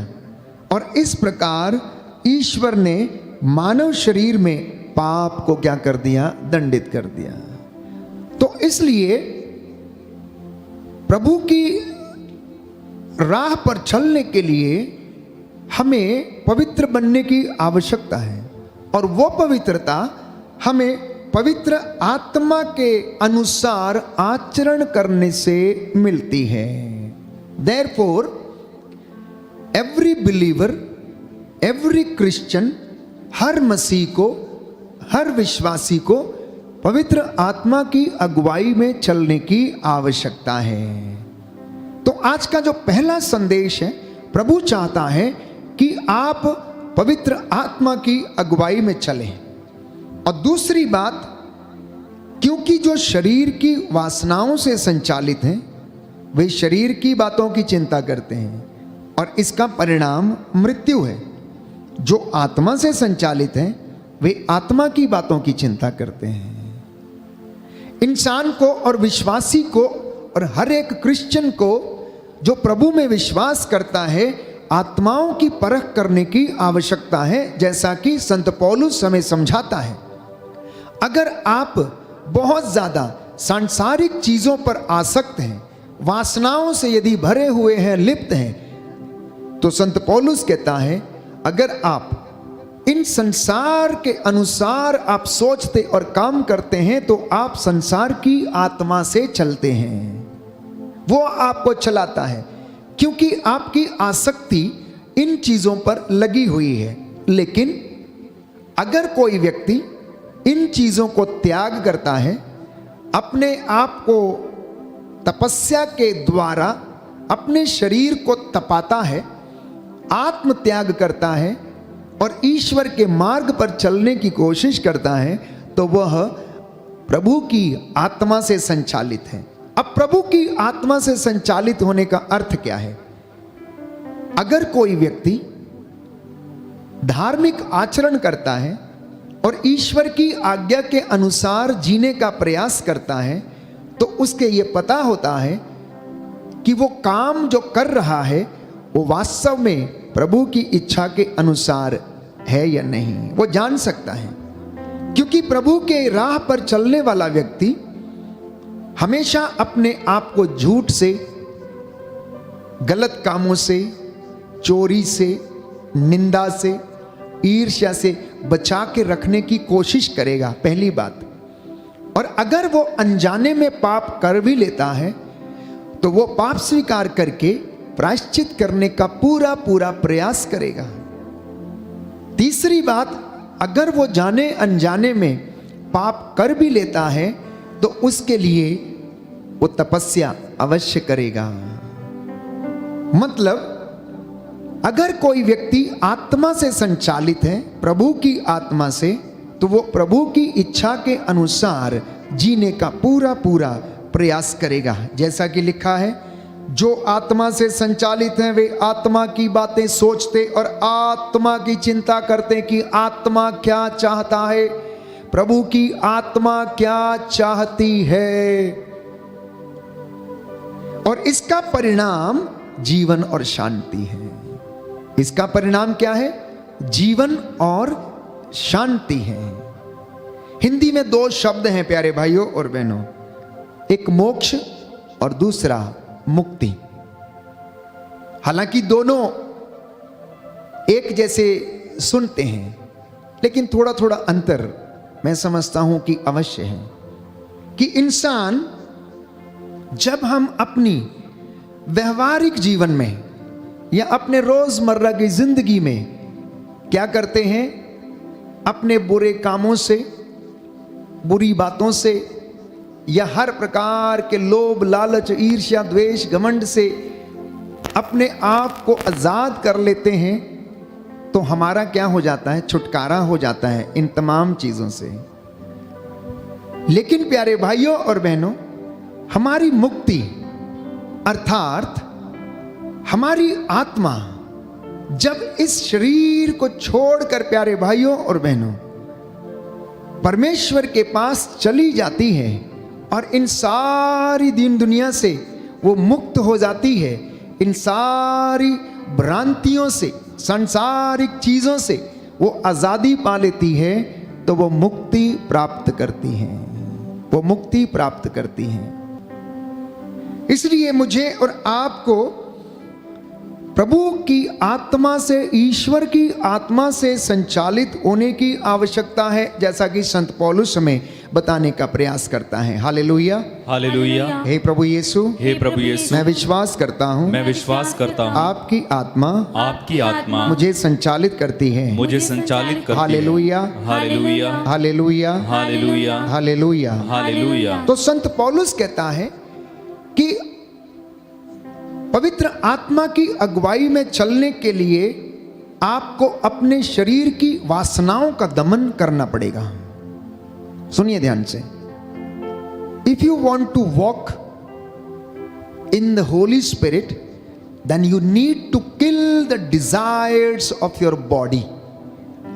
और इस प्रकार ईश्वर ने मानव शरीर में पाप को क्या कर दिया? दंडित कर दिया। तो इसलिए प्रभु की राह पर चलने के लिए हमें पवित्र बनने की आवश्यकता है, और वो पवित्रता हमें पवित्र आत्मा के अनुसार आचरण करने से मिलती है। Therefore, every believer, every Christian, हर मसीह को, हर विश्वासी को पवित्र आत्मा की अगुवाई में चलने की आवश्यकता है। तो आज का जो पहला संदेश है, प्रभु चाहता है कि आप पवित्र आत्मा की अगुवाई में चलें। और दूसरी बात, क्योंकि जो शरीर की वासनाओं से संचालित हैं वे शरीर की बातों की चिंता करते हैं और इसका परिणाम मृत्यु है। जो आत्मा से संचालित हैं वे आत्मा की बातों की चिंता करते हैं। इंसान को और विश्वासी को और हर एक क्रिश्चियन को जो प्रभु में विश्वास करता है, आत्माओं की परख करने की आवश्यकता है, जैसा कि संत पौलुस हमें समझाता है। अगर आप बहुत ज्यादा सांसारिक चीजों पर आसक्त हैं, वासनाओं से यदि भरे हुए हैं, लिप्त हैं, तो संत पौलुस कहता है अगर आप इन संसार के अनुसार आप सोचते और काम करते हैं तो आप संसार की आत्मा से चलते हैं। वो आपको चलाता है, क्योंकि आपकी आसक्ति इन चीजों पर लगी हुई है। लेकिन अगर कोई व्यक्ति इन चीजों को त्याग करता है, अपने आप को तपस्या के द्वारा अपने शरीर को तपाता है, आत्म त्याग करता है और ईश्वर के मार्ग पर चलने की कोशिश करता है, तो वह प्रभु की आत्मा से संचालित है। अब प्रभु की आत्मा से संचालित होने का अर्थ क्या है? अगर कोई व्यक्ति धार्मिक आचरण करता है और ईश्वर की आज्ञा के अनुसार जीने का प्रयास करता है, तो उसके ये पता होता है कि वो काम जो कर रहा है वो वास्तव में प्रभु की इच्छा के अनुसार है या नहीं, वो जान सकता है। क्योंकि प्रभु के राह पर चलने वाला व्यक्ति हमेशा अपने आप को झूठ से, गलत कामों से, चोरी से, निंदा से, ईर्ष्या से बचा के रखने की कोशिश करेगा, पहली बात। और अगर वो अनजाने में पाप कर भी लेता है तो वो पाप स्वीकार करके प्रायश्चित करने का पूरा पूरा प्रयास करेगा। तीसरी बात, अगर वो जाने अनजाने में पाप कर भी लेता है तो उसके लिए वो तपस्या अवश्य करेगा। मतलब अगर कोई व्यक्ति आत्मा से संचालित है, प्रभु की आत्मा से, तो वो प्रभु की इच्छा के अनुसार जीने का पूरा पूरा प्रयास करेगा। जैसा कि लिखा है, जो आत्मा से संचालित हैं वे आत्मा की बातें सोचते और आत्मा की चिंता करते कि आत्मा क्या चाहता है, प्रभु की आत्मा क्या चाहती है। और इसका परिणाम जीवन और शांति है। इसका परिणाम क्या है? जीवन और शांति है। हिंदी में दो शब्द हैं प्यारे भाइयों और बहनों, एक मोक्ष और दूसरा मुक्ति। हालांकि दोनों एक जैसे सुनते हैं, लेकिन थोड़ा थोड़ा अंतर मैं समझता हूं कि अवश्य है। कि इंसान जब हम अपनी व्यवहारिक जीवन में या अपने रोजमर्रा की जिंदगी में क्या करते हैं, अपने बुरे कामों से, बुरी बातों से या हर प्रकार के लोभ, लालच, ईर्ष्या, द्वेष, घमंड से अपने आप को आजाद कर लेते हैं, तो हमारा क्या हो जाता है? छुटकारा हो जाता है इन तमाम चीजों से। लेकिन प्यारे भाइयों और बहनों, हमारी मुक्ति अर्थात हमारी आत्मा जब इस शरीर को छोड़कर प्यारे भाइयों और बहनों परमेश्वर के पास चली जाती है और इन सारी दीन दुनिया से वो मुक्त हो जाती है, इन सारी भ्रांतियों से, सांसारिक चीजों से वो आजादी पा लेती है, तो वो मुक्ति प्राप्त करती हैं, वो मुक्ति प्राप्त करती हैं। इसलिए मुझे और आपको प्रभु की आत्मा से, ईश्वर की आत्मा से संचालित होने की आवश्यकता है, जैसा कि संत पौलुस हमें बताने का प्रयास करता है। हालेलुया, हालेलुया। हे प्रभु यीशु, हे प्रभु यीशु, मैं विश्वास करता हूँ, मैं विश्वास करता हूँ आपकी आत्मा मुझे संचालित करती है, मुझे संचालित करती है। हालेलुया, हालेलुया, हालेलुया, हालेलुया, हालेलुया, हालेलुया। तो संत पौलुस कहता है कि पवित्र आत्मा की अगुवाई में चलने के लिए आपको अपने शरीर की वासनाओं का दमन करना पड़ेगा। सुनिए ध्यान से, if you want to walk in the holy spirit then you need to kill the desires of your body.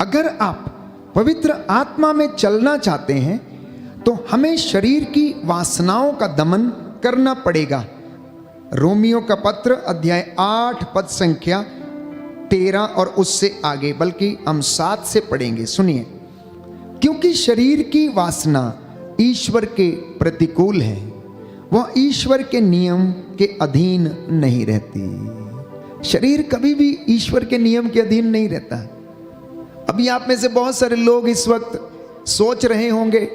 अगर आप पवित्र आत्मा में चलना चाहते हैं तो हमें शरीर की वासनाओं का दमन करना पड़ेगा। रोमियो का पत्र अध्याय 8 पद संख्या 13 और उससे आगे, बल्कि हम 7 से पढ़ेंगे। सुनिए, क्योंकि शरीर की वासना ईश्वर के प्रतिकूल है, वह ईश्वर के नियम के अधीन नहीं रहती। शरीर कभी भी ईश्वर के नियम के अधीन नहीं रहता। अभी आप में से बहुत सारे लोग इस वक्त सोच रहे होंगे,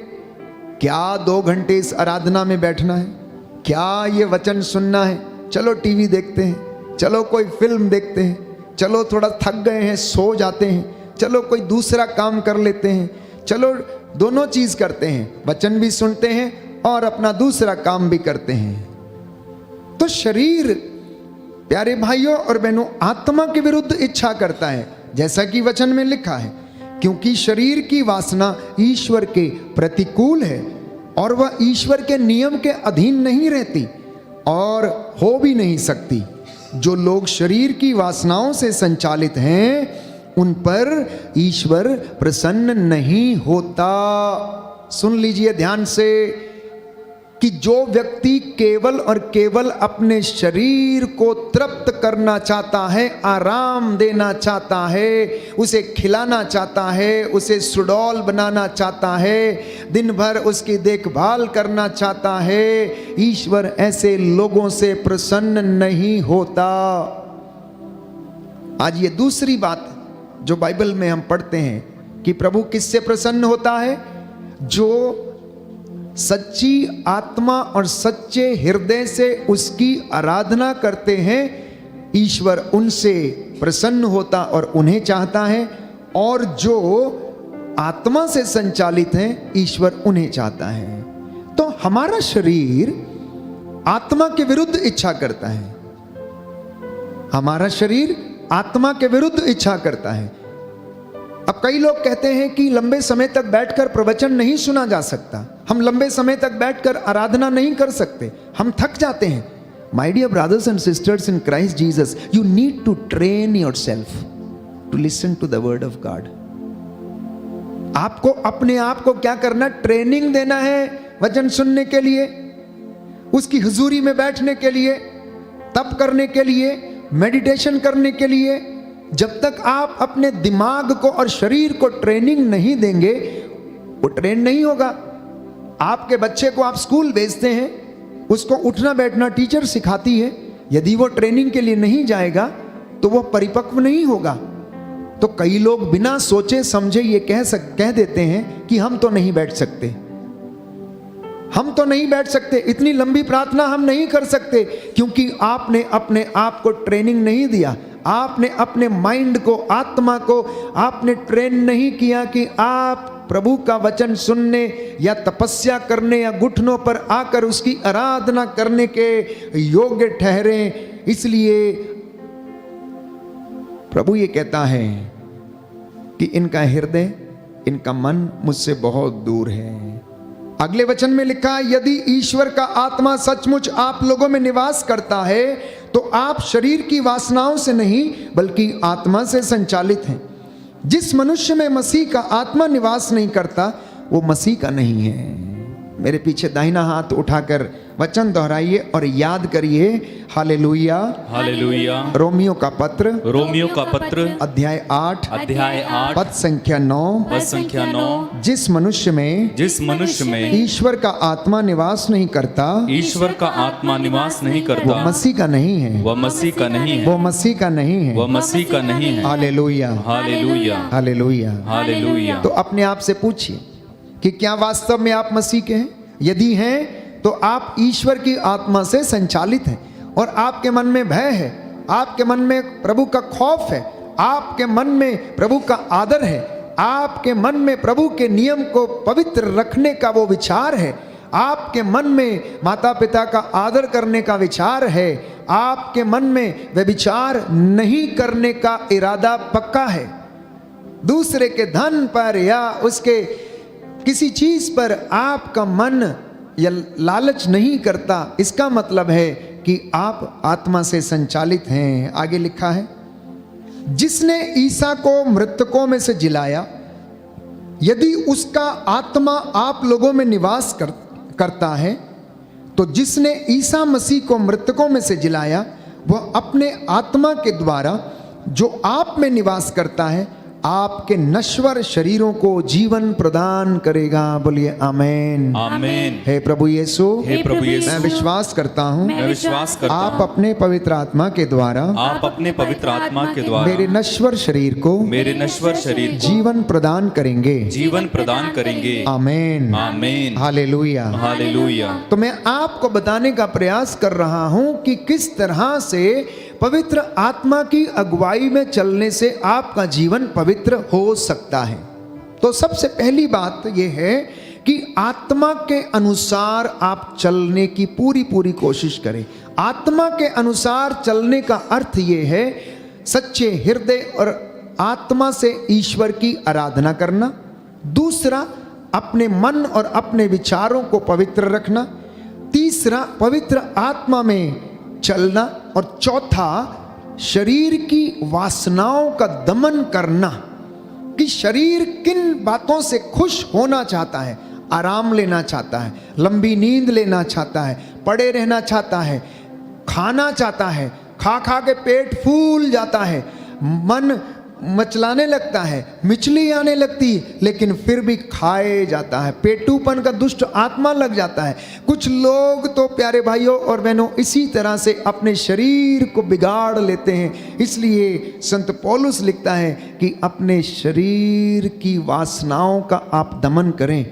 क्या 2 घंटे इस आराधना में बैठना है, क्या ये वचन सुनना है, चलो टीवी देखते हैं, चलो कोई फिल्म देखते हैं, चलो थोड़ा थक गए हैं, सो जाते हैं, चलो कोई दूसरा काम कर लेते हैं, चलो दोनों चीज करते हैं, वचन भी सुनते हैं और अपना दूसरा काम भी करते हैं। तो शरीर, प्यारे भाइयों और बहनों, आत्मा के विरुद्ध इच्छा करता है, जैसा कि वचन में लिखा है, क्योंकि शरीर की वासना ईश्वर के प्रतिकूल है और वह ईश्वर के नियम के अधीन नहीं रहती और हो भी नहीं सकती। जो लोग शरीर की वासनाओं से संचालित हैं उन पर ईश्वर प्रसन्न नहीं होता। सुन लीजिए ध्यान से कि जो व्यक्ति केवल और केवल अपने शरीर को तृप्त करना चाहता है, आराम देना चाहता है, उसे खिलाना चाहता है, उसे सुडौल बनाना चाहता है, दिन भर उसकी देखभाल करना चाहता है, ईश्वर ऐसे लोगों से प्रसन्न नहीं होता। आज ये दूसरी बात जो बाइबल में हम पढ़ते हैं कि प्रभु किससे प्रसन्न होता है? जो सच्ची आत्मा और सच्चे हृदय से उसकी आराधना करते हैं, ईश्वर उनसे प्रसन्न होता और उन्हें चाहता है, और जो आत्मा से संचालित हैं ईश्वर उन्हें चाहता है। तो हमारा शरीर आत्मा के विरुद्ध इच्छा करता है, हमारा शरीर आत्मा के विरुद्ध इच्छा करता है। अब कई लोग कहते हैं कि लंबे समय तक बैठकर प्रवचन नहीं सुना जा सकता, हम लंबे समय तक बैठकर आराधना नहीं कर सकते, हम थक जाते हैं। My dear brothers and sisters in Christ Jesus, you need to train yourself to listen to the word of God. आपको अपने आप को क्या करना? ट्रेनिंग देना है वचन सुनने के लिए, उसकी हुजूरी में बैठने के लिए, तप करने के लिए, मेडिटेशन करने के लिए। जब तक आप अपने दिमाग को और शरीर को ट्रेनिंग नहीं देंगे, वो ट्रेन नहीं होगा। आपके बच्चे को आप स्कूल भेजते हैं, उसको उठना बैठना टीचर सिखाती है, यदि वो ट्रेनिंग के लिए नहीं जाएगा तो वो परिपक्व नहीं होगा। तो कई लोग बिना सोचे समझे ये कह देते हैं कि हम तो नहीं बैठ सकते, हम तो नहीं बैठ सकते, इतनी लंबी प्रार्थना हम नहीं कर सकते, क्योंकि आपने अपने आप को ट्रेनिंग नहीं दिया, आपने अपने माइंड को, आत्मा को आपने ट्रेन नहीं किया कि आप प्रभु का वचन सुनने या तपस्या करने या घुटनों पर आकर उसकी आराधना करने के योग्य ठहरे। इसलिए प्रभु ये कहता है कि इनका हृदय, इनका मन मुझसे बहुत दूर है। अगले वचन में लिखा, यदि ईश्वर का आत्मा सचमुच आप लोगों में निवास करता है तो आप शरीर की वासनाओं से नहीं बल्कि आत्मा से संचालित हैं। जिस मनुष्य में मसीह का आत्मा निवास नहीं करता वो मसीह का नहीं है। मेरे पीछे दाहिना हाथ उठाकर वचन दोहराइए और याद करिए, हालेलुया हालेलुया। रोमियो का पत्र, रोमियो का पत्र अध्याय 8 पद संख्या 9, पद संख्या 9। जिस मनुष्य में ईश्वर का आत्मा निवास नहीं करता, ईश्वर का आत्मा निवास नहीं वो करता, मसीह का नहीं है, वह मसीह का नहीं है, वो मसीह का नहीं है, वह मसीह का नहीं है। हालेलुया हालेलुया हालेलुया। हालेलुया। तो अपने आप से पूछिए कि क्या वास्तव में आप मसीह के हैं? यदि हैं तो आप ईश्वर की आत्मा से संचालित हैं और आपके मन में भय है, आपके मन में प्रभु का खौफ है, आपके मन में प्रभु का आदर है, आपके मन में प्रभु के नियम को पवित्र रखने का वो विचार है, आपके मन में माता पिता का आदर करने का विचार है, आपके मन में व्यभिचार नहीं करने का इरादा पक्का है, दूसरे के धन पर या उसके किसी चीज पर आपका मन या लालच नहीं करता, इसका मतलब है कि आप आत्मा से संचालित हैं। आगे लिखा है, जिसने ईसा को मृतकों में से जिलाया, यदि उसका आत्मा आप लोगों में निवास करता है तो जिसने ईसा मसीह को मृतकों में से जिलाया वह अपने आत्मा के द्वारा जो आप में निवास करता है आपके नश्वर शरीरों को जीवन प्रदान करेगा। बोलिए आमेन आमेन। हे प्रभु यीशु, हे प्रभु यीशु, मैं विश्वास करता हूँ, मैं विश्वास करता आप हूँ, अपने पवित्र आत्मा के द्वारा आप अपने पवित्र आत्मा के द्वारा मेरे नश्वर शरीर को मेरे नश्वर शरीर को जीवन प्रदान करेंगे। जीवन प्रदान करेंगे। आमेन आमेन। हालेलुया हालेलुया। तो मैं आपको बताने का प्रयास कर रहा हूं कि किस तरह से पवित्र आत्मा की अगुवाई में चलने से आपका जीवन पवित्र हो सकता है। तो सबसे पहली बात यह है कि आत्मा के अनुसार आप चलने की पूरी कोशिश करें। आत्मा के अनुसार चलने का अर्थ यह है सच्चे हृदय और आत्मा से ईश्वर की आराधना करना। दूसरा, अपने मन और अपने विचारों को पवित्र रखना। तीसरा, पवित्र आत्मा में चलना। और चौथा, शरीर की वासनाओं का दमन करना कि शरीर किन बातों से खुश होना चाहता है, आराम लेना चाहता है, लंबी नींद लेना चाहता है, पड़े रहना चाहता है, खाना चाहता है, खा खा के पेट फूल जाता है, मन मचलाने लगता है, मिचली आने लगती है, लेकिन फिर भी खाए जाता है, पेटूपन का दुष्ट आत्मा लग जाता है। कुछ लोग तो प्यारे भाइयों और बहनों इसी तरह से अपने शरीर को बिगाड़ लेते हैं। इसलिए संत पौलुस लिखता है कि अपने शरीर की वासनाओं का आप दमन करें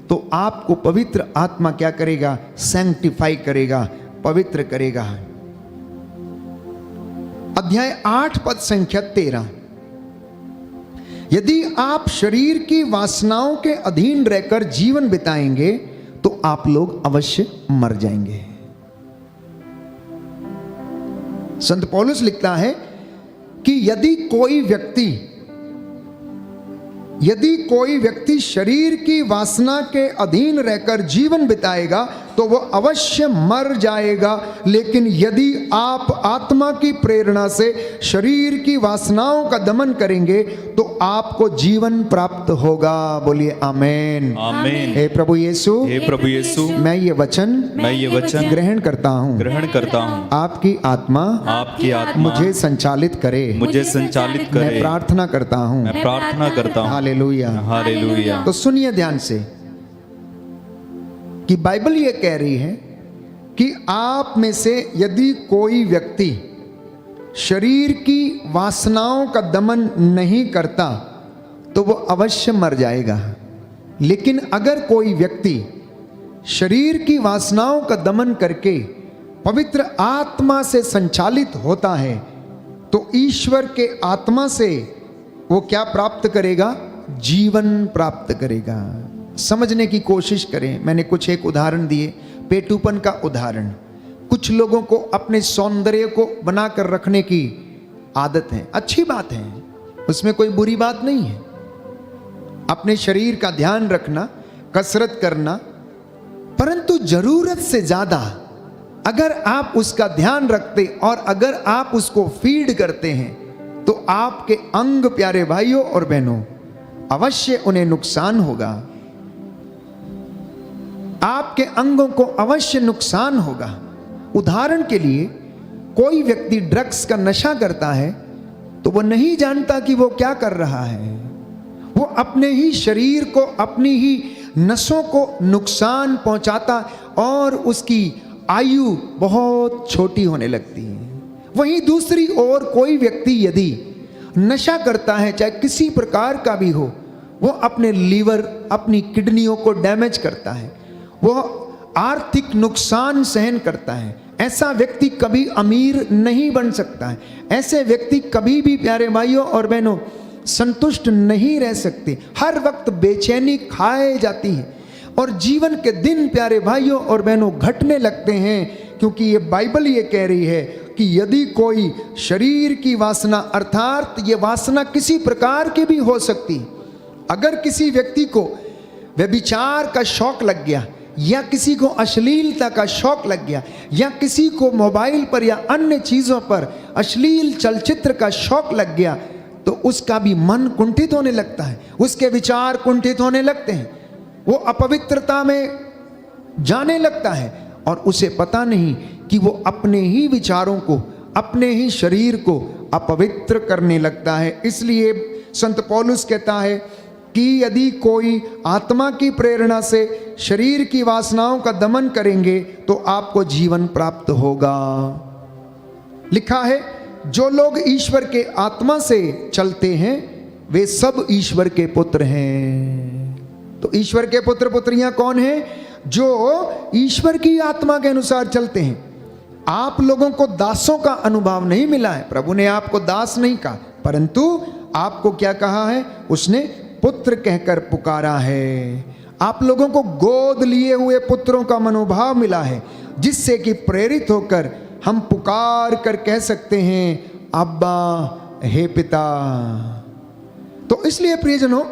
तो आपको पवित्र आत्मा क्या करेगा? सैंक्टिफाई करेगा, पवित्र करेगा। अध्याय 8 पद संख्या 13। यदि आप शरीर की वासनाओं के अधीन रहकर जीवन बिताएंगे तो आप लोग अवश्य मर जाएंगे। संत पौलुस लिखता है कि यदि कोई व्यक्ति शरीर की वासना के अधीन रहकर जीवन बिताएगा तो वह अवश्य मर जाएगा, लेकिन यदि आप आत्मा की प्रेरणा से शरीर की वासनाओं का दमन करेंगे तो आपको जीवन प्राप्त होगा। बोलिए आमेन। आमेन। हे प्रभु यीशु, हे प्रभु यीशु, मैं ये वचन ग्रहण करता हूँ। आपकी आत्मा मुझे संचालित करे। मैं प्रार्थना करता हूँ। हालेलुया, हालेलुया। तो सुनिए ध्यान से कि बाइबल ये कह रही है कि आप में से यदि कोई व्यक्ति शरीर की वासनाओं का दमन नहीं करता तो वो अवश्य मर जाएगा। लेकिन अगर कोई व्यक्ति शरीर की वासनाओं का दमन करके पवित्र आत्मा से संचालित होता है तो ईश्वर के आत्मा से वो क्या प्राप्त करेगा? जीवन प्राप्त करेगा। समझने की कोशिश करें। मैंने कुछ एक उदाहरण दिए, पेटूपन का उदाहरण। कुछ लोगों को अपने सौंदर्य को बनाकर रखने की आदत है, अच्छी बात है, उसमें कोई बुरी बात नहीं है। अपने शरीर का ध्यान रखना, कसरत करना, परंतु जरूरत से ज्यादा अगर आप उसका ध्यान रखते और अगर आप उसको फीड करते हैं तो आपके अंग प्यारे भाइयों और बहनों अवश्य उन्हें नुकसान होगा। आपके अंगों को अवश्य नुकसान होगा। उदाहरण के लिए, कोई व्यक्ति ड्रग्स का नशा करता है तो वो नहीं जानता कि वो क्या कर रहा है। वो अपने ही शरीर को, अपनी ही नसों को नुकसान पहुंचाता और उसकी आयु बहुत छोटी होने लगती है। वहीं दूसरी ओर कोई व्यक्ति यदि नशा करता है, चाहे किसी प्रकार का भी हो, वो अपने लीवर, अपनी किडनियों को डैमेज करता है, वो आर्थिक नुकसान सहन करता है। ऐसा व्यक्ति कभी अमीर नहीं बन सकता है। ऐसे व्यक्ति कभी भी प्यारे भाइयों और बहनों संतुष्ट नहीं रह सकते। हर वक्त बेचैनी खाए जाती है और जीवन के दिन प्यारे भाइयों और बहनों घटने लगते हैं, क्योंकि ये बाइबल ये कह रही है कि यदि कोई शरीर की वासना, अर्थात ये वासना किसी प्रकार की भी हो सकती, अगर किसी व्यक्ति को व्यभिचार का शौक लग गया या किसी को अश्लीलता का शौक लग गया या किसी को मोबाइल पर या अन्य चीज़ों पर अश्लील चलचित्र का शौक लग गया तो उसका भी मन कुंठित होने लगता है, उसके विचार कुंठित होने लगते हैं, वो अपवित्रता में जाने लगता है और उसे पता नहीं कि वो अपने ही विचारों को, अपने ही शरीर को अपवित्र करने लगता है। इसलिए संत पौलुस कहता है कि यदि कोई आत्मा की प्रेरणा से शरीर की वासनाओं का दमन करेंगे तो आपको जीवन प्राप्त होगा। लिखा है, जो लोग ईश्वर के आत्मा से चलते हैं वे सब ईश्वर के पुत्र हैं। तो ईश्वर के पुत्र पुत्रियां कौन हैं? जो ईश्वर की आत्मा के अनुसार चलते हैं। आप लोगों को दासों का अनुभव नहीं मिला है। प्रभु ने आपको दास नहीं कहा, परंतु आपको क्या कहा है? उसने पुत्र कहकर पुकारा है। आप लोगों को गोद लिए हुए पुत्रों का मनोभाव मिला है, जिससे कि प्रेरित होकर हम पुकार कर कह सकते हैं, अब्बा, हे पिता। तो इसलिए प्रियजनों,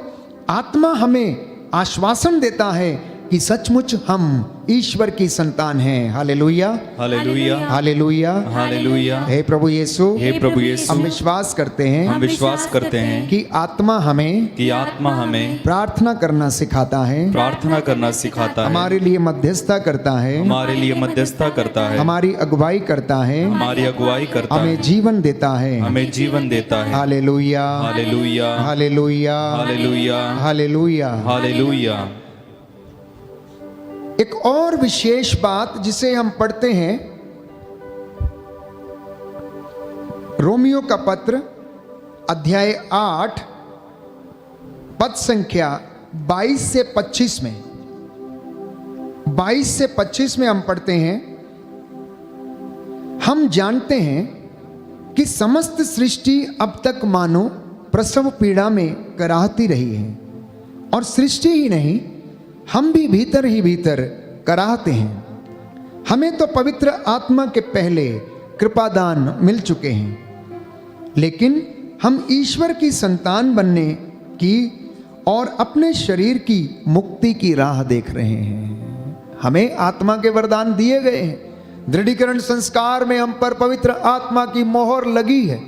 आत्मा हमें आश्वासन देता है कि सचमुच हम ईश्वर की संतान हैं। हालेलुया, हालेलुया, हालेलुया, हालेलुया। हे प्रभु यीशु, हे प्रभु यीशु, हम विश्वास करते हैं हम विश्वास करते हैं कि आत्मा हमें कि आत्मा हमें प्रार्थना करना सिखाता है, प्रार्थना करना सिखाता है, हमारे लिए मध्यस्थता करता है, हमारे लिए मध्यस्थता करता है, हमारी अगुवाई करता है, हमारी अगुवाई करता है, हमें जीवन देता है। हमें जीवन देता है। हालेलुया, हालेलुया, हालेलुया, हालेलुया, हालेलुया। हालेलुया। एक और विशेष बात जिसे हम पढ़ते हैं, रोमियो का पत्र अध्याय 8 पद संख्या 22 से 25 में, 22 से 25 में हम पढ़ते हैं, हम जानते हैं कि समस्त सृष्टि अब तक मानो प्रसव पीड़ा में कराहती रही है, और सृष्टि ही नहीं, हम भी भीतर ही भीतर कराहते हैं। हमें तो पवित्र आत्मा के पहले कृपादान मिल चुके हैं, लेकिन हम ईश्वर की संतान बनने की और अपने शरीर की मुक्ति की राह देख रहे हैं। हमें आत्मा के वरदान दिए गए हैं। दृढ़ीकरण संस्कार में हम पर पवित्र आत्मा की मोहर लगी है,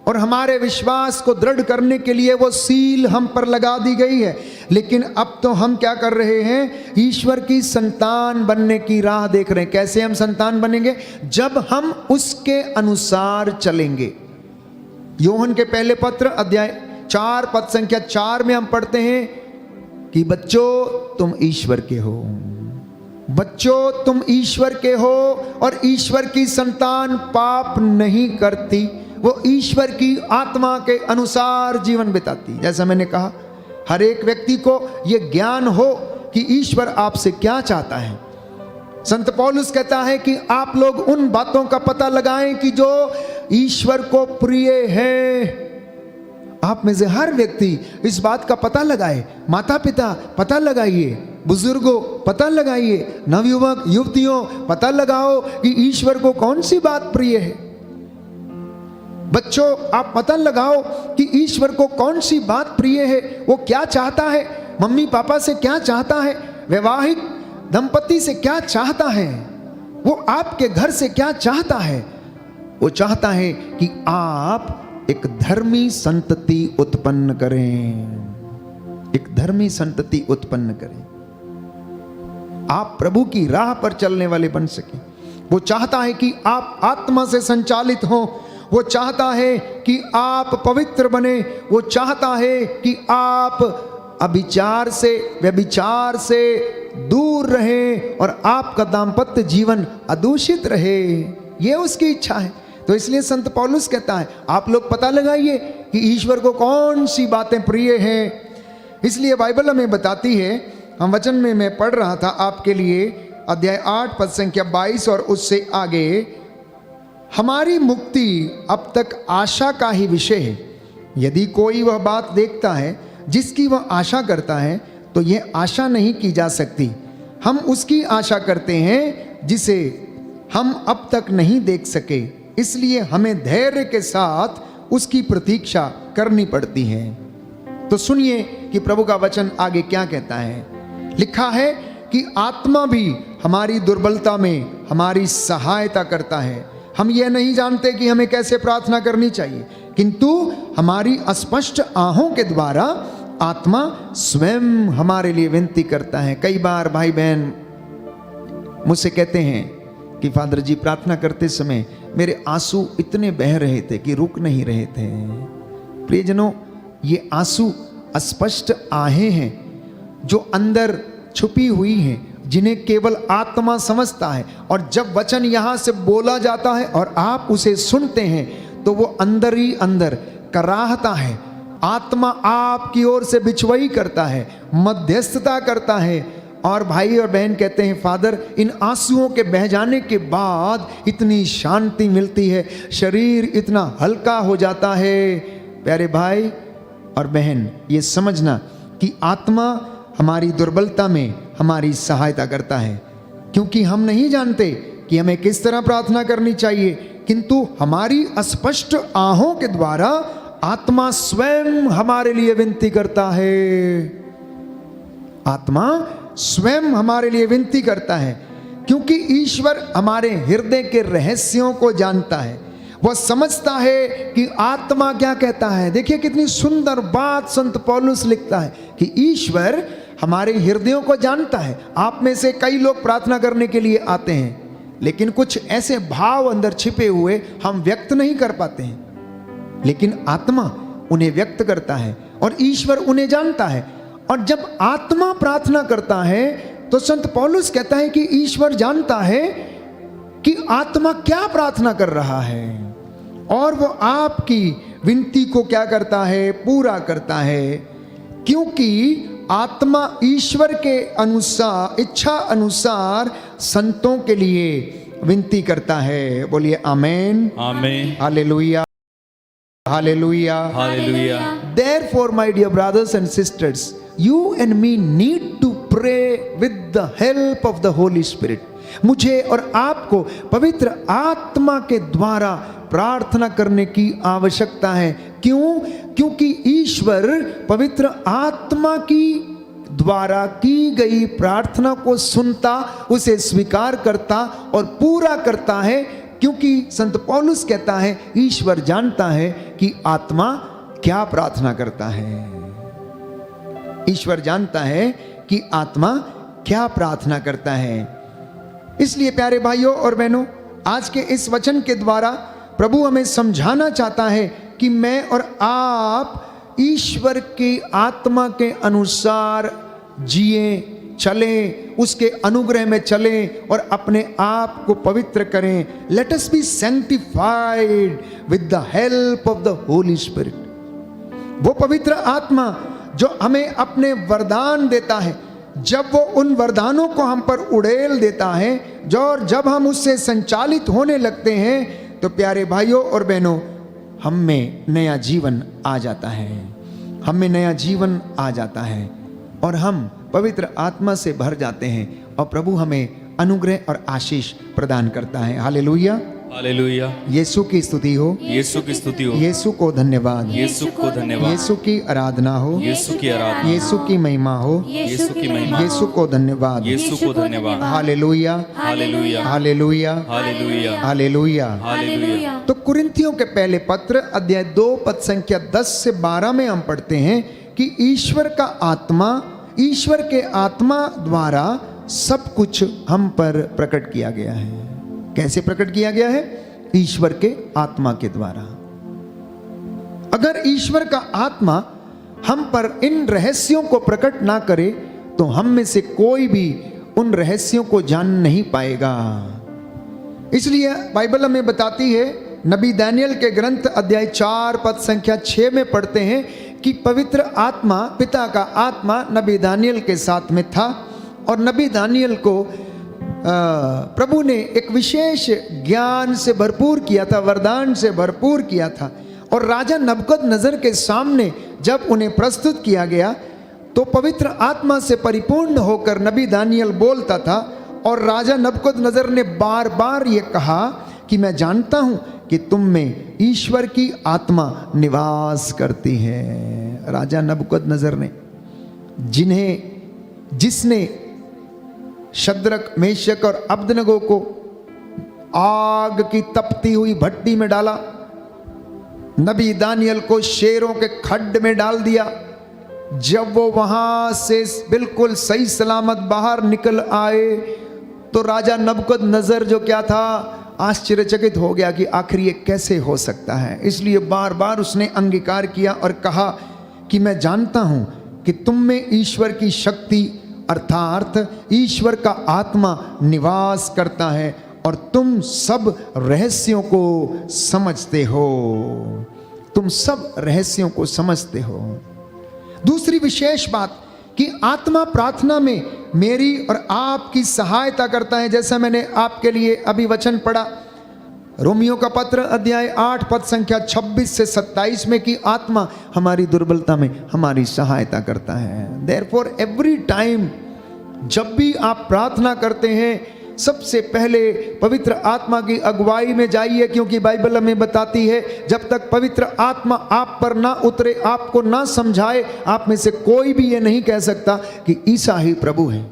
और हमारे विश्वास को दृढ़ करने के लिए वो सील हम पर लगा दी गई है। लेकिन अब तो हम क्या कर रहे हैं? ईश्वर की संतान बनने की राह देख रहे हैं। कैसे हम संतान बनेंगे? जब हम उसके अनुसार चलेंगे। योहन के पहले पत्र अध्याय 4 पद संख्या 4 में हम पढ़ते हैं कि बच्चों तुम ईश्वर के हो, बच्चों तुम ईश्वर के हो, और ईश्वर की संतान पाप नहीं करती, वो ईश्वर की आत्मा के अनुसार जीवन बिताती। जैसा मैंने कहा, हर एक व्यक्ति को यह ज्ञान हो कि ईश्वर आपसे क्या चाहता है। संत पौलुस कहता है कि आप लोग उन बातों का पता लगाएं कि जो ईश्वर को प्रिय है। आप में से हर व्यक्ति इस बात का पता लगाए। माता पिता पता लगाइए, बुजुर्गों पता लगाइए, नवयुवक युवतियों पता लगाओ कि ईश्वर को कौन सी बात प्रिय है। बच्चों आप पता लगाओ कि ईश्वर को कौन सी बात प्रिय है, वो क्या चाहता है, मम्मी पापा से क्या चाहता है, वैवाहिक दंपति से क्या चाहता है, वो आपके घर से क्या चाहता है। वो चाहता है कि आप एक धर्मी संतति उत्पन्न करें, एक धर्मी संतति उत्पन्न करें, आप प्रभु की राह पर चलने वाले बन सके। वो चाहता है कि आप आत्मा से संचालित हो, वो चाहता है कि आप पवित्र बने, वो चाहता है कि आप अभिचार से, व्यभिचार से दूर रहें और आपका दाम्पत्य जीवन अदूषित रहे। ये उसकी इच्छा है। तो इसलिए संत पौलुस कहता है आप लोग पता लगाइए कि ईश्वर को कौन सी बातें प्रिय हैं। इसलिए बाइबल हमें बताती है, हम वचन में मैं पढ़ रहा था आपके लिए, अध्याय 8 पद संख्या 22 और उससे आगे, हमारी मुक्ति अब तक आशा का ही विषय है। यदि कोई वह बात देखता है जिसकी वह आशा करता है, तो यह आशा नहीं की जा सकती। हम उसकी आशा करते हैं जिसे हम अब तक नहीं देख सके, इसलिए हमें धैर्य के साथ उसकी प्रतीक्षा करनी पड़ती है। तो सुनिए कि प्रभु का वचन आगे क्या कहता है। लिखा है कि आत्मा भी हमारी दुर्बलता में हमारी सहायता करता है। हम यह नहीं जानते कि हमें कैसे प्रार्थना करनी चाहिए, किंतु हमारी अस्पष्ट आहों के द्वारा आत्मा स्वयं हमारे लिए विनती करता है। कई बार भाई बहन मुझसे कहते हैं कि फादर जी प्रार्थना करते समय मेरे आंसू इतने बह रहे थे कि रुक नहीं रहे थे। प्रियजनों, ये आंसू अस्पष्ट आहें हैं जो अंदर छुपी हुई हैं, जिन्हें केवल आत्मा समझता है। और जब वचन यहाँ से बोला जाता है और आप उसे सुनते हैं, तो वो अंदर ही अंदर कराहता है। आत्मा आपकी ओर से बिछवई करता है, मध्यस्थता करता है, और भाई और बहन कहते हैं फादर इन आंसुओं के बह जाने के बाद इतनी शांति मिलती है, शरीर इतना हल्का हो जाता है। प्यारे भाई और बहन, ये समझना कि आत्मा हमारी दुर्बलता में हमारी सहायता करता है, क्योंकि हम नहीं जानते कि हमें किस तरह प्रार्थना करनी चाहिए, किंतु हमारी अस्पष्ट आहों के द्वारा आत्मा स्वयं हमारे लिए विनती करता है। आत्मा स्वयं हमारे लिए विनती करता है, क्योंकि ईश्वर हमारे हृदय के रहस्यों को जानता है। वह समझता है कि आत्मा क्या कहता है। देखिए कितनी सुंदर बात संत पौलुस लिखता है कि ईश्वर हमारे हृदयों को जानता है। आप में से कई लोग प्रार्थना करने के लिए आते हैं, लेकिन कुछ ऐसे भाव अंदर छिपे हुए हम व्यक्त नहीं कर पाते हैं, लेकिन आत्मा उन्हें व्यक्त करता है और ईश्वर उन्हें जानता है। और जब आत्मा प्रार्थना करता है तो संत पौलुस कहता है कि ईश्वर जानता है कि आत्मा क्या प्रार्थना कर रहा है, और वो आपकी विनती को क्या करता है, पूरा करता है, क्योंकि आत्मा ईश्वर के अनुसार, इच्छा अनुसार संतों के लिए विनती करता है। बोलिए आमेन, आमेन, हालेलुया, हालेलुया, हालेलुया। Therefore, my dear brothers and sisters, you and me need to pray with the help of the Holy Spirit. मुझे और आपको पवित्र आत्मा के द्वारा प्रार्थना करने की आवश्यकता है। क्यों? क्योंकि ईश्वर पवित्र आत्मा की द्वारा की गई प्रार्थना को सुनता, उसे स्वीकार करता और पूरा करता है। क्योंकि संत पौलुस कहता है ईश्वर जानता है कि आत्मा क्या प्रार्थना करता है। ईश्वर जानता है कि आत्मा क्या प्रार्थना करता है। इसलिए प्यारे भाइयों और बहनों, आज के इस वचन के द्वारा प्रभु हमें समझाना चाहता है कि मैं और आप ईश्वर की आत्मा के अनुसार जिए, चलें, उसके अनुग्रह में चलें और अपने आप को पवित्र करें। Let us B sanctified with the help of the holy spirit. वो पवित्र आत्मा जो हमें अपने वरदान देता है, जब वो उन वरदानों को हम पर उड़ेल देता है, जब हम उससे संचालित होने लगते हैं, तो प्यारे भाइयों और बहनों, हम में नया जीवन आ जाता है। हम में नया जीवन आ जाता है और हम पवित्र आत्मा से भर जाते हैं और प्रभु हमें अनुग्रह और आशीष प्रदान करता है। हालेलुया, हालेलुया। यीशु की स्तुति हो, यीशु की स्तुति हो, यीशु को धन्यवाद, यीशु को धन्यवाद, यीशु की आराधना हो, यीशु की आराधना, यीशु की महिमा हो, यीशु की महिमा, यीशु को धन्यवाद, यीशु को धन्यवाद। हालेलुया, हालेलुया, हालेलुया, हालेलुया, हालेलुया। हालेलुया। तो कुरिन्थियों के पहले पत्र अध्याय 2 पद संख्या 10 से 12 में हम पढ़ते हैं कि ईश्वर का आत्मा, ईश्वर के आत्मा द्वारा सब कुछ हम पर प्रकट किया गया है। कैसे प्रकट किया गया है? ईश्वर के आत्मा के द्वारा। अगर ईश्वर का आत्मा हम पर इन रहस्यों को प्रकट ना करे तो हम में से कोई भी उन रहस्यों को जान नहीं पाएगा। इसलिए बाइबल हमें बताती है, नबी दानियल के ग्रंथ अध्याय 4 पद संख्या 6 में पढ़ते हैं कि पवित्र आत्मा, पिता का आत्मा नबी दानियल के साथ में था और नबी दानियल को प्रभु ने एक विशेष ज्ञान से भरपूर किया था, वरदान से भरपूर किया था। और राजा नबूकदनेस्सर के सामने जब उन्हें प्रस्तुत किया गया तो पवित्र आत्मा से परिपूर्ण होकर नबी दानियल बोलता था और राजा नबूकदनेस्सर ने बार बार ये कहा कि मैं जानता हूं कि तुम में ईश्वर की आत्मा निवास करती है। राजा नबूकदनेस्सर ने, जिसने शद्रक, मेशक और अबदनगो को आग की तपती हुई भट्टी में डाला, नबी दानियल को शेरों के खड्ड में डाल दिया, जब वो वहां से बिल्कुल सही सलामत बाहर निकल आए तो राजा नबूकदनेस्सर जो क्या था, आश्चर्यचकित हो गया कि आखिर ये कैसे हो सकता है। इसलिए बार बार उसने अंगीकार किया और कहा कि मैं जानता हूं कि तुम में ईश्वर की शक्ति अर्थात ईश्वर का आत्मा निवास करता है और तुम सब रहस्यों को समझते हो। तुम सब रहस्यों को समझते हो। दूसरी विशेष बात कि आत्मा प्रार्थना में मेरी और आपकी सहायता करता है। जैसा मैंने आपके लिए अभी वचन पढ़ा रोमियो का पत्र अध्याय 8 पद संख्या 26 से 27 में कि आत्मा हमारी दुर्बलता में हमारी सहायता करता है। देयरफॉर एवरी टाइम जब भी आप प्रार्थना करते हैं सबसे पहले पवित्र आत्मा की अगुवाई में जाइए, क्योंकि बाइबल हमें बताती है जब तक पवित्र आत्मा आप पर ना उतरे, आपको ना समझाए, आप में से कोई भी ये नहीं कह सकता कि ईसा ही प्रभु है,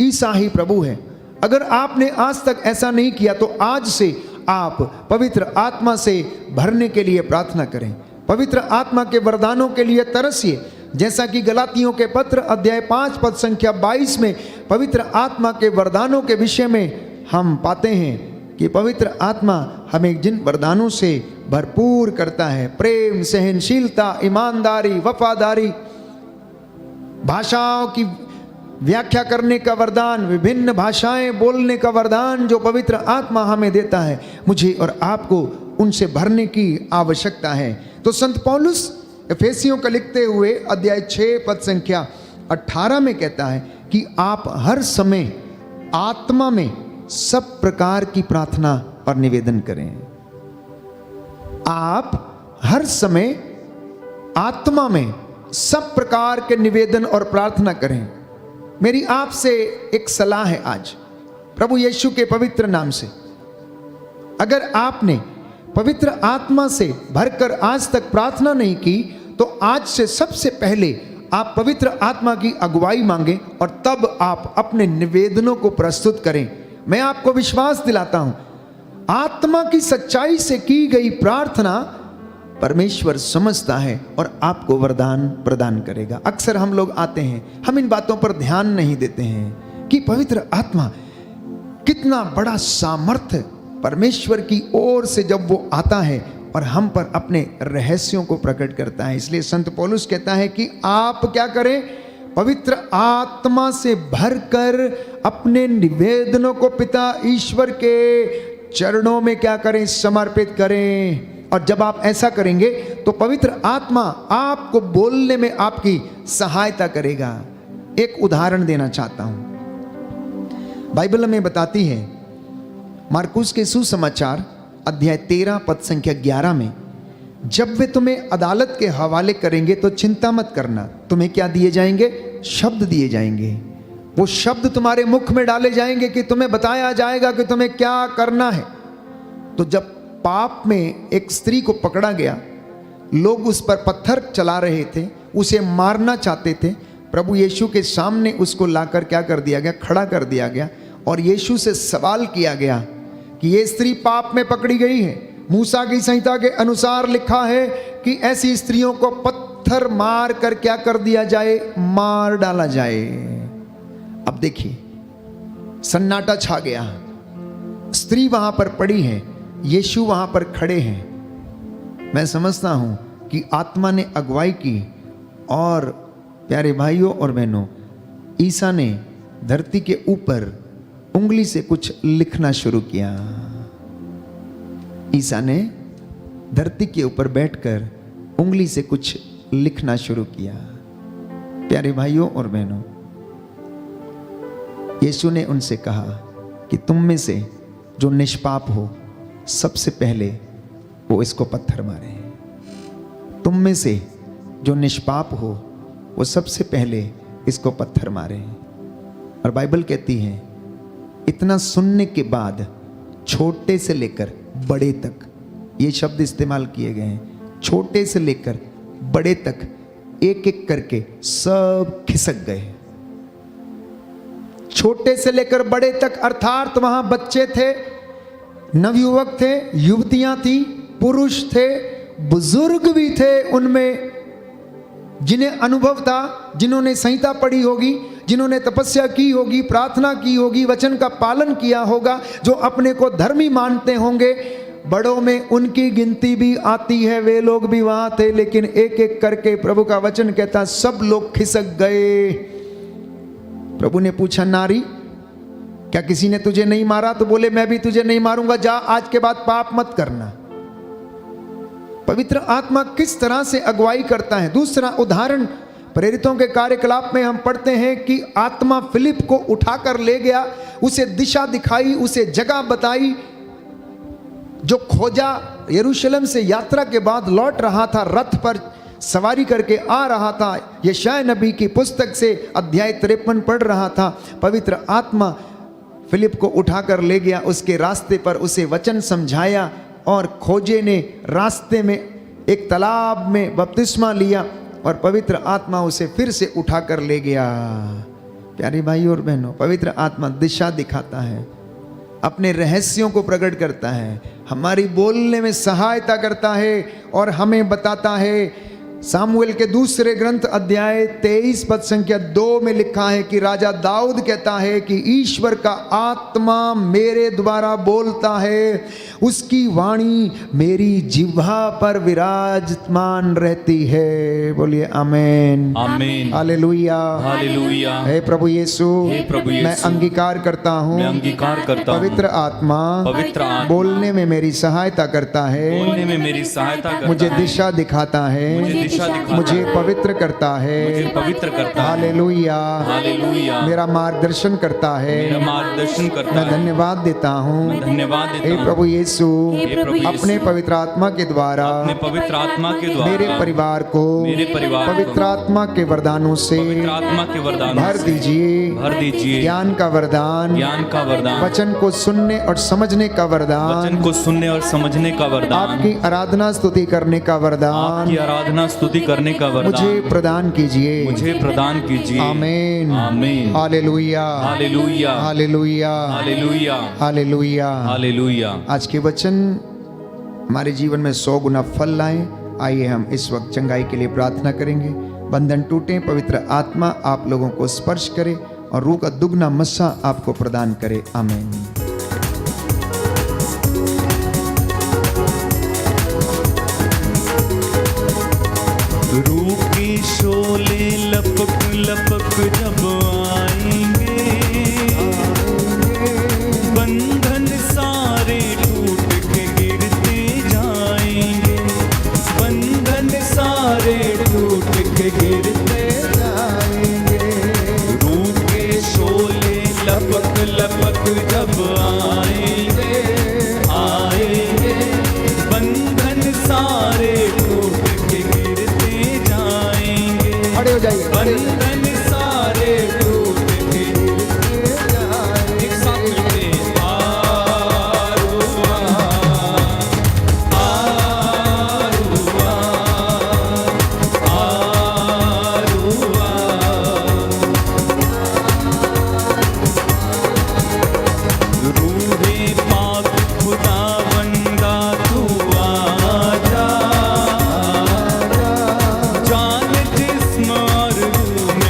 ईसा ही प्रभु है। अगर आपने आज तक ऐसा नहीं किया तो आज से आप पवित्र आत्मा से भरने के लिए प्रार्थना करें, पवित्र आत्मा के वरदानों के लिए तरसिए। जैसा कि गलातियों के पत्र अध्याय 5 पद संख्या 22 में पवित्र आत्मा के वरदानों के विषय में हम पाते हैं कि पवित्र आत्मा हमें जिन वरदानों से भरपूर करता है, प्रेम, सहनशीलता, ईमानदारी, वफादारी, भाषाओं की व्याख्या करने का वरदान, विभिन्न भाषाएं बोलने का वरदान जो पवित्र आत्मा हमें देता है, मुझे और आपको उनसे भरने की आवश्यकता है। तो संत पौलुस एफेसियों का लिखते हुए अध्याय 6 पद संख्या 18 में कहता है कि आप हर समय आत्मा में सब प्रकार की प्रार्थना और निवेदन करें। आप हर समय आत्मा में सब प्रकार के निवेदन और प्रार्थना करें। मेरी आपसे एक सलाह है आज प्रभु यीशु के पवित्र नाम से, अगर आपने पवित्र आत्मा से भरकर आज तक प्रार्थना नहीं की तो आज से सबसे पहले आप पवित्र आत्मा की अगुवाई मांगें और तब आप अपने निवेदनों को प्रस्तुत करें। मैं आपको विश्वास दिलाता हूं, आत्मा की सच्चाई से की गई प्रार्थना परमेश्वर समझता है और आपको वरदान प्रदान करेगा। अक्सर हम लोग आते हैं, हम इन बातों पर ध्यान नहीं देते हैं कि पवित्र आत्मा कितना बड़ा सामर्थ्य परमेश्वर की ओर से जब वो आता है और हम पर अपने रहस्यों को प्रकट करता है। इसलिए संत पौलुस कहता है कि आप क्या करें, पवित्र आत्मा से भरकर अपने निवेदनों को पिता ईश्वर के चरणों में क्या करें, समर्पित करें। और जब आप ऐसा करेंगे तो पवित्र आत्मा आपको बोलने में आपकी सहायता करेगा। एक उदाहरण देना चाहता हूं, बाइबल हमें बताती है मार्कुस के सुसमाचार अध्याय 13 पद संख्या 11 में, जब वे तुम्हें अदालत के हवाले करेंगे तो चिंता मत करना, तुम्हें क्या दिए जाएंगे, शब्द दिए जाएंगे। वो शब्द तुम्हारे मुख में डाले जाएंगे कि तुम्हें बताया जाएगा कि तुम्हें क्या करना है। तो जब पाप में एक स्त्री को पकड़ा गया, लोग उस पर पत्थर चला रहे थे, उसे मारना चाहते थे, प्रभु यीशु के सामने उसको लाकर क्या कर दिया गया, खड़ा कर दिया गया और यीशु से सवाल किया गया कि ये स्त्री पाप में पकड़ी गई है। मूसा की संहिता के अनुसार लिखा है कि ऐसी स्त्रियों को पत्थर मार कर क्या कर दिया जाए, मार डाला जाए। अब देखिए सन्नाटा छा गया, स्त्री वहां पर पड़ी है, यीशु वहां पर खड़े हैं। मैं समझता हूं कि आत्मा ने अगुवाई की और प्यारे भाइयों और बहनों, ईसा ने धरती के ऊपर उंगली से कुछ लिखना शुरू किया। ईसा ने धरती के ऊपर बैठकर उंगली से कुछ लिखना शुरू किया। प्यारे भाइयों और बहनों, यीशु ने उनसे कहा कि तुम में से जो निष्पाप हो सबसे पहले वो इसको पत्थर मारे। तुम में से जो निष्पाप हो वो सबसे पहले इसको पत्थर मारे। और बाइबल कहती है इतना सुनने के बाद छोटे से लेकर बड़े तक, ये शब्द इस्तेमाल किए गए हैं, छोटे से लेकर बड़े तक एक एक करके सब खिसक गए। छोटे से लेकर बड़े तक अर्थात वहां बच्चे थे, नवयुवक थे, युवतियां थी, पुरुष थे, बुजुर्ग भी थे, उनमें जिन्हें अनुभव था, जिन्होंने संहिता पढ़ी होगी, जिन्होंने तपस्या की होगी, प्रार्थना की होगी, वचन का पालन किया होगा, जो अपने को धर्मी मानते होंगे, बड़ों में उनकी गिनती भी आती है, वे लोग भी वहां थे। लेकिन एक एक करके प्रभु का वचन कहता सब लोग खिसक गए। प्रभु ने पूछा, नारी क्या किसी ने तुझे नहीं मारा? तो बोले मैं भी तुझे नहीं मारूंगा, जा आज के बाद पाप मत करना। पवित्र आत्मा किस तरह से अगुवाई करता है। दूसरा उदाहरण प्रेरितों के कार्यकलाप में हम पढ़ते हैं कि आत्मा फिलिप को उठाकर ले गया, उसे दिशा दिखाई, उसे जगह बताई। जो खोजा, यरूशलेम से यात्रा के बाद लौट रहा था, रथ पर सवारी करके आ रहा था, यशायाह नबी की पुस्तक से अध्याय 53 पढ़ रहा था। पवित्र आत्मा फिलिप को उठाकर ले गया, उसके रास्ते पर उसे वचन समझाया और खोजे ने रास्ते में एक तालाब में बपतिस्मा लिया और पवित्र आत्मा उसे फिर से उठाकर ले गया। प्यारे भाई और बहनों, पवित्र आत्मा दिशा दिखाता है, अपने रहस्यों को प्रकट करता है, हमारी बोलने में सहायता करता है और हमें बताता है। सामुएल के दूसरे ग्रंथ अध्याय 23 पद संख्या 2 में लिखा है कि राजा दाऊद कहता है कि ईश्वर का आत्मा मेरे द्वारा बोलता है, उसकी वाणी मेरी जिह्वा पर विराजमान रहती है। बोलिए आमेन, आमीन, हालेलुया, हालेलुया। हे प्रभु यीशु, हे प्रभु यीशु, मैं अंगीकार करता हूँ, मैं अंगीकार करता हूँ, पवित्र आत्मा पवित्र आत्मा बोलने में मेरी सहायता करता है, बोलने में मेरी सहायता करता मुझे है, दिशा दिखाता है, मुझे दिशा दिखाता है, मुझे पवित्र करता मुझे है। पवित्र करता है, हालेलुया, हालेलुया। मेरा मार्गदर्शन करता है, मेरा मार्गदर्शन करता मैं है, धन्यवाद देता हूँ। मैं धन्यवाद हे देता हूँ। प्रभु यीशु, हे प्रभु यीशु, अपने पवित्र आत्मा के द्वारा अपने पवित्र आत्मा के मेरे द्वारा परिवार को मेरे परिवार को पवित्र आत्मा के वरदानों से पवित्र आत्मा के वरदान भर दीजिए, भर दीजिए। ज्ञान का वरदान, ज्ञान का वरदान, वचन को सुनने और समझने का वरदान, वचन को सुनने और समझने का वरदान, आपकी आराधना स्तुति करने का वरदान आपकी आराधना स्तुति करने का मुझे वरदान प्रदान कीजिए। मुझे प्रदान कीजिए। आमीन, आमीन, हालेलुया, हालेलुया, हालेलुया, हालेलुया, हालेलुया। हालेलुया। आज के वचन हमारे जीवन में 100 गुना फल लाएं। आइए हम इस वक्त चंगाई के लिए प्रार्थना करेंगे। बंधन टूटे, पवित्र आत्मा आप लोगों को स्पर्श करे और रूह का दुगना मस्सा आपको प्रदान करे। आमीन। रूह के शोले लपक लपक जब आएंगे, बंधन सारे टूट के गिरते जाएंगे, बंधन सारे टूट के गिरते जाएंगे। रूह के शोले लपक लपक जब आएंगे, आएंगे, बंधन सारे टूट के गिरते जाएंगे, खड़े हो जाइए। बंधन सारे टूट के गिरते जाएंगे। एक साथ मिलके आरुआ, आरुआ, आरुआ। रूहे पाक खुदावंदा तू आजा, जान जिस्म और रूह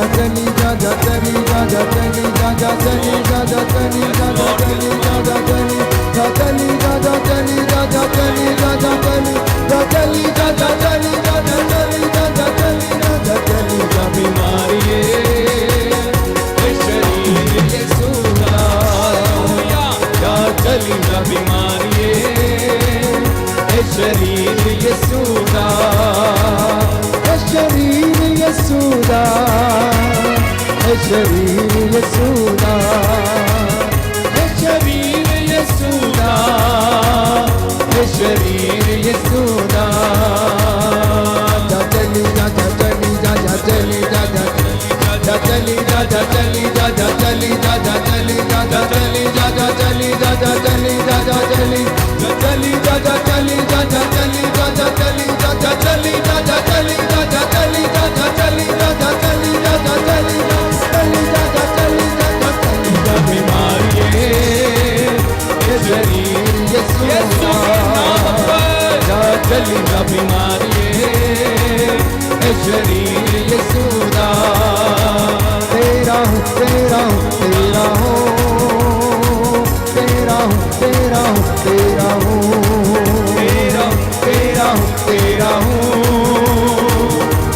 जा चली जा जा चली जा जा चली जा जा चली जा जा चली जा जा चली जा जा चली जा चली जा जा चली जा जा चली जा जा चली जा चली जा जा चली जा जा चली जा जा चली जा जा चली जा बीमारी शरीर यीशु दा जा चली जा बीमारी शरीर यीशु दा शरीर यीशु दा शरीर यीशु दा शरीर यीशु दा शरीर यीशु दा जा चली जा जा चली जा जा चली जा जा जा चली जा जा चली जा जा चली जा जा चली जा जा चली जा जा चली जा जा चली जा जा चली चली जा जा चली जा जा चली जा जा चली जा जा चली जा जा चली जा जा चली जा जा चली जा जा चली जा जा चली जा जा चली जा जा चली जा बीमारी ये शरीर यीशु जा चली जा बीमारी ये शरीर यीशु दा तेरा हूँ तेरा हूँ तेरा हूँ तेरा हूँ तेरा हूँ तेरा हूँ तेरा तेरा हूँ तेरा हूँ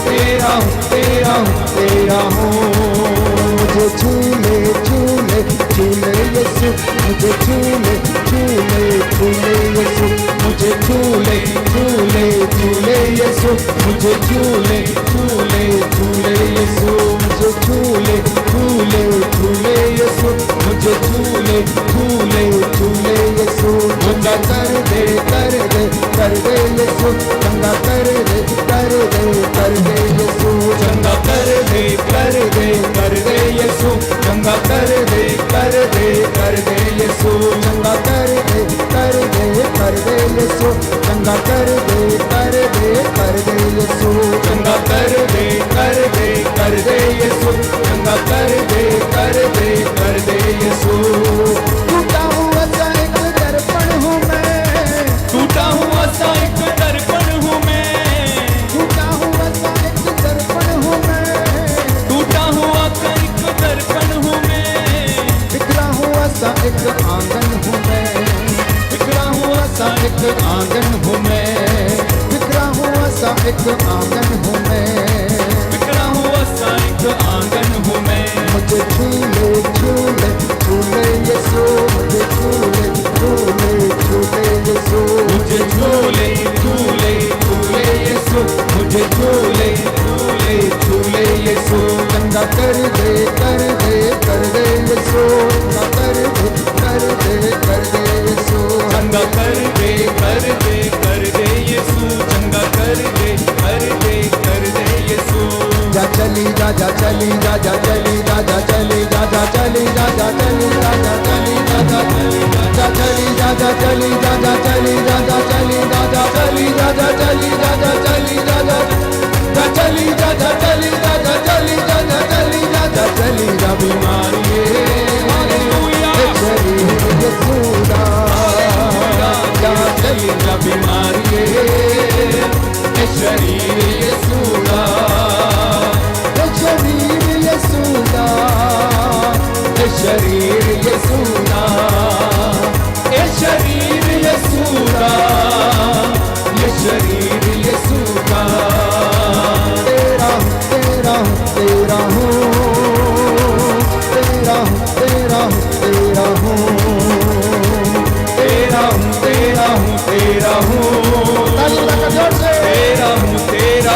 तेरा हूँ तेरा हूँ तेरा हूँ मुझे छूले छूले छूले यीशु मुझे छूले छूले छूले यीशु मुझे छूले छूले छूले यीशु मुझे छूले छूले छूले यीशु मुझे छूले छूले छूले यीशु मुझे छूले छूले छूले यीशु चंगा कर दे यीशु चंगा कर दे यीशु चंगा कर दे यीशु चंगा कर दे यीशु चंगा कर दे यीशु चंगा कर दे यीशु चंगा कर दे यीशु चंगा कर दे यीशु टूटा हुआ सा एक दर्पण हूँ मैं टूटा हुआ सा एक दर्पण हूँ मैं टूटा हुआ सा एक दर्पण हूँ मैं टूटा हुआ सा एक दर्पण हूँ मैं बिखरा हुआ सा एक आंगन हूँ मैं बिखरा हुआ सा एक आंगन हूँ मैं बिखरा हुआ सा एक आंगन हूँ मैं बिखरा हुआ सा एक आंगन हूँ मैं मुझे छूले छूले छूले यीशु मुझे छूले छूले छूले यीशु मुझे छूले छूले छूले यीशु मुझे छूले छूले छूले यीशु चंगा कर दे यीशु चंगा कर दे यीशु चंगा कर दे यीशु चंगा कर दे यीशु जा चली जा जा चली जा जा चली जा जा चली जा जा चली जा जा चली जा जा चली जा जा चली जा जा चली जा जा चली जा जा चली जा जा चली जा जा चली जा जा चली जा जा चली जा जा चली जा जा चली जा जा चली जा जा चली जा बीमारी शरीर यीशु दा जा चली जा बीमारी शरीर यीशु दा शरीर यीशु दा शरीर यीशु दा शरीर यीशु दा शरीर यीशु दा तेरा तेरा तेरा हूँ तेरा हूँ तेरा हूँ तेरा हूँ तेरा हूँ तेरा हूँ तेरा हूँ तेरा हूँ तेरा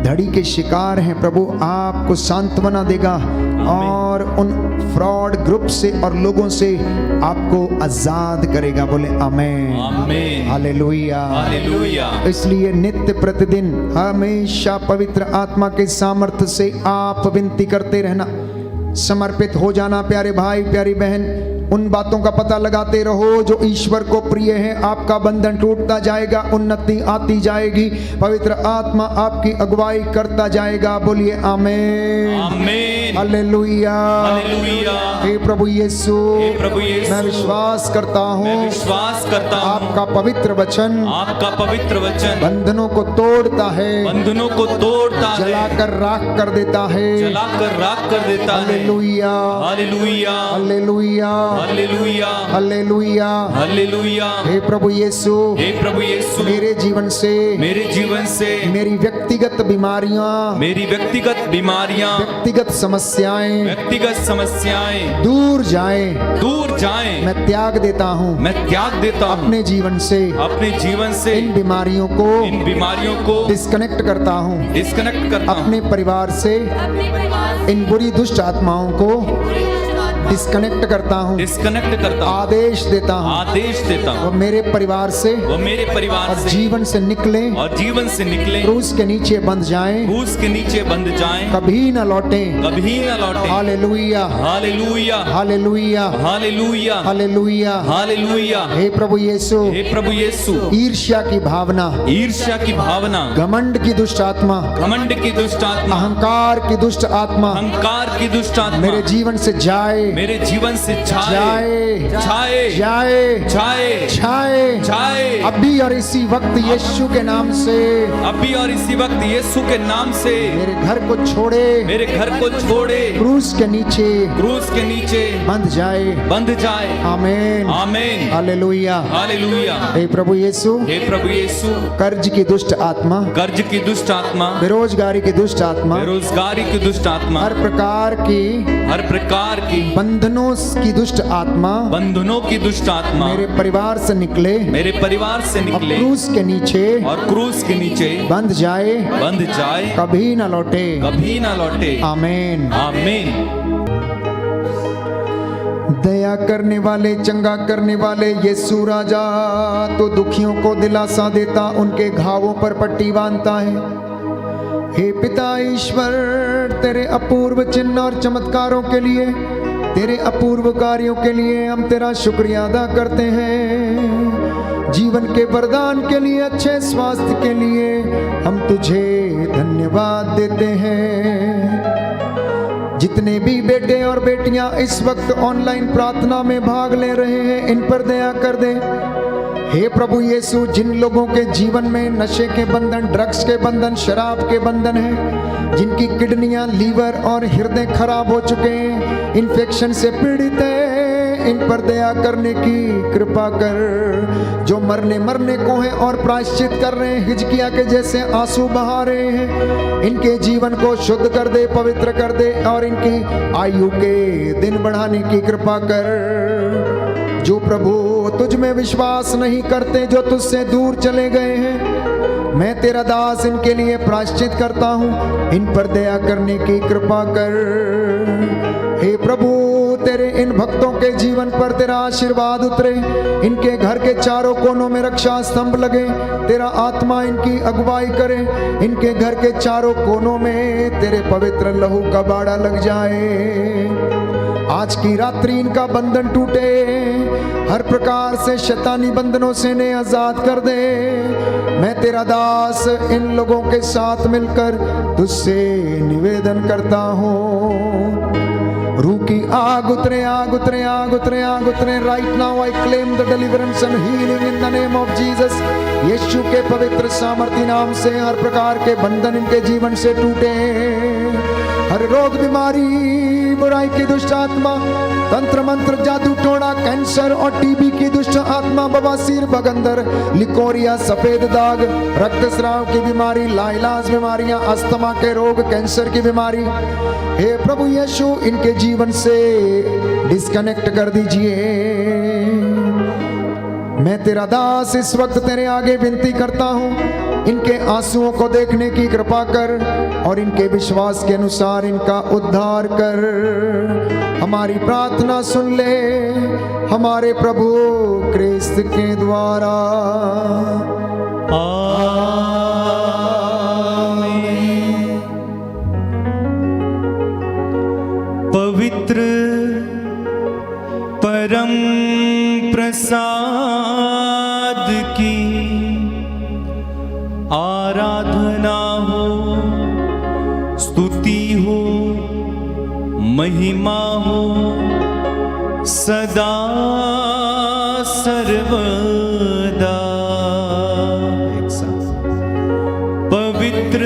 धड़ी के शिकार हैं प्रभु, आपको सांत्वना देगा और उन फ्रॉड ग्रुप से और लोगों से आपको आजाद करेगा। बोले आमेन, आमेन, हालेलुया, हालेलुया। इसलिए नित्य प्रतिदिन हमेशा पवित्र आत्मा के सामर्थ्य से आप विनती करते रहना, समर्पित हो जाना। प्यारे भाई प्यारी बहन, उन बातों का पता लगाते रहो जो ईश्वर को प्रिय है। आपका बंधन टूटता जाएगा, उन्नति आती जाएगी, पवित्र आत्मा आपकी अगुवाई करता जाएगा। बोलिए आमेन, आमेन, हालेलुया, हालेलुया। हे प्रभु यीशु, हे प्रभु यीशु, मैं विश्वास करता मैं हूँ विश्वास करता हूँ आपका पवित्र वचन आपका पवित्र वचन बंधनों को तोड़ता है, बंधनों को तोड़ता है, जलाकर राख कर देता है। जलाकर राख कर देता है। हालेलुया, हालेलुया, हालेलुया, हालेलुया, हालेलुया। हालेलुया। हे प्रभु यीशु, हे प्रभु यीशु, मेरे जीवन से मेरी व्यक्तिगत बीमारियां, व्यक्तिगत समस्याएं व्यक्तिगत समस्याएं दूर जाएं, दूर जाएं। मैं त्याग देता हूँ मैं त्याग देता हूँ अपने जीवन से इन बीमारियों को डिस्कनेक्ट करता हूँ, डिस्कनेक्ट करता हूँ। अपने परिवार से इन बुरी दुष्ट आत्माओं को डिस्कनेक्ट करता हूँ, आदेश देता हूँ वो मेरे परिवार से और जीवन से निकले, क्रूस के नीचे बंध जाएं, कभी न लौटे। हालेलुया, हालेलुया, हालेलुया, हालेलुया, हालेलुया, हालेलुया। हे प्रभु यीशु, हे प्रभु यीशु, ईर्ष्या की भावना, घमंड की दुष्ट आत्मा, अहंकार की दुष्ट आत्मा मेरे जीवन से जाए, जाए अभी और इसी वक्त यीशु के नाम से मेरे घर को छोड़े, क्रूस के नीचे बंध जाए। आमेन, आमेन, हालेलुया, हालेलुया। हे प्रभु यीशु, कर्ज की दुष्ट आत्मा, बेरोजगारी की दुष्ट आत्मा, हर प्रकार की बंधनों की दुष्ट आत्मा मेरे परिवार से निकले, और क्रूस के नीचे बंध जाए, कभी न लौटे। आमेन, आमेन। दया करने वाले, चंगा करने वाले यीशु राजा, तो दुखियों को दिलासा देता, उनके घावों पर पट्टी बांधता है। हे पिता ईश्वर, तेरे अपूर्व चिन्ह और चमत्कारों के लिए, तेरे अपूर्व कार्यों के लिए हम तेरा शुक्रिया अदा करते हैं। जीवन के वरदान के लिए, अच्छे स्वास्थ्य के लिए हम तुझे धन्यवाद देते हैं। जितने भी बेटे और बेटियां इस वक्त ऑनलाइन प्रार्थना में भाग ले रहे हैं, इन पर दया कर दे। हे प्रभु यीशु, जिन लोगों के जीवन में नशे के बंधन, ड्रग्स के बंधन, शराब के बंधन हैं, जिनकी किडनियां, लीवर और हृदय खराब हो चुके हैं, इन्फेक्शन से पीड़ित हैं, इन पर दया करने की कृपा कर। जो मरने को हैं और प्रायश्चित कर रहे हैं, हिजकिया के जैसे आंसू बहा रहे हैं, इनके जीवन को शुद्ध कर दे, पवित्र कर दे और इनकी आयु के दिन बढ़ाने की कृपा कर। जो प्रभु तुझ में विश्वास नहीं करते, जो तुझसे दूर चले गए हैं, मैं तेरा दास इनके लिए प्रायश्चित करता हूँ, इन पर दया करने की कृपा कर। हे प्रभु, तेरे इन भक्तों के जीवन पर तेरा आशीर्वाद उतरे, इनके घर के चारों कोनों में रक्षा स्तंभ लगे, तेरा आत्मा इनकी अगुवाई करे, इनके घर के चारों कोनों में तेरे पवित्र लहू का बाड़ा लग जाए। आज की रात्रि इनका बंधन टूटे, हर प्रकार से शैतानी बंधनों से इन्हें आजाद कर दे। मैं तेरा दास इन लोगों के साथ मिलकर तुझसे निवेदन करता हूँ। रूह की आग उतरे, आग उतरे, आग उतरे, आग उतरे। Right now I claim the deliverance and healing in the name of Jesus. Yeshu के पवित्र सामर्थी नाम से हर प्रकार के बंधन इनके जीवन से टूटे। हर रोग, बीमारी, बुराई की दुष्ट आत्मा, तंत्र मंत्र, जादू टोना, कैंसर और टीबी की दुष्ट आत्मा, बवासीर, बगंदर, लिकोरिया, सफेद दाग, रक्तस्राव की बीमारी, लाइलाज बीमारियां, अस्थमा के रोग, कैंसर की बीमारी, हे प्रभु यीशु इनके जीवन से डिस्कनेक्ट कर दीजिए। मैं तेरा दास इस वक्त तेरे आगे विनती करता हूं, इनके आंसुओं को देखने की कृपा कर और इनके विश्वास के अनुसार इनका उद्धार कर। हमारी प्रार्थना सुन ले हमारे प्रभु क्रिस्त के द्वारा। पवित्र परम प्रसाद की आराधना हो, स्तुति हो, महिमा हो सदा सर्वदा। एक साथ पवित्र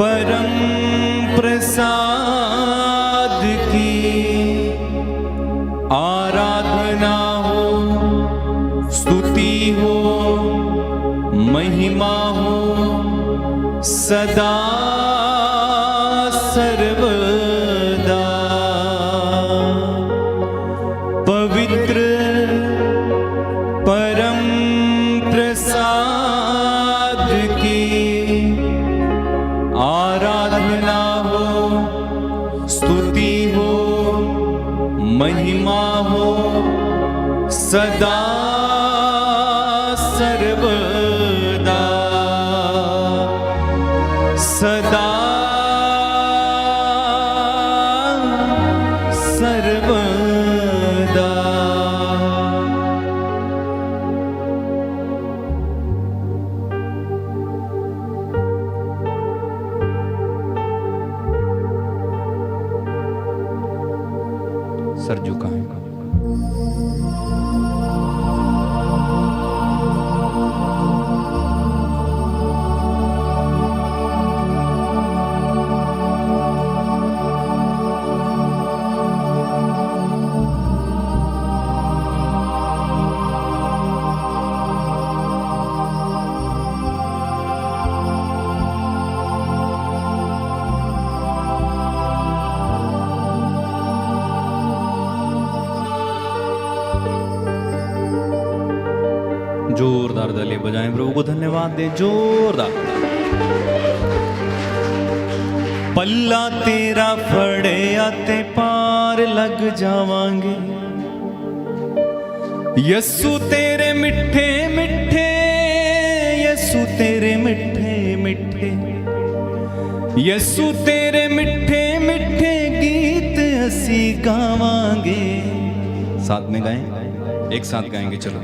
परम प्रसाद की आराधना हो, स्तुति हो, महिमा हो सदा सर्वदा। पवित्र परम प्रसाद की आराधना हो, स्तुति हो, महिमा हो सदा सर्वदा सदा सर्वदा। सर झुका है। जोरदार ताली बजाएं, प्रभु को धन्यवाद दें जोरदार। पल्ला तेरा फड़े आते पार लग जावांगे, यस्सु तेरे मिठे मिठे, यस्सु तेरे मिठे मिठे, यस्सु तेरे मिठे मिठे गीत असी गावांगे। साथ में गाएं, एक साथ गाएंगे, चलो।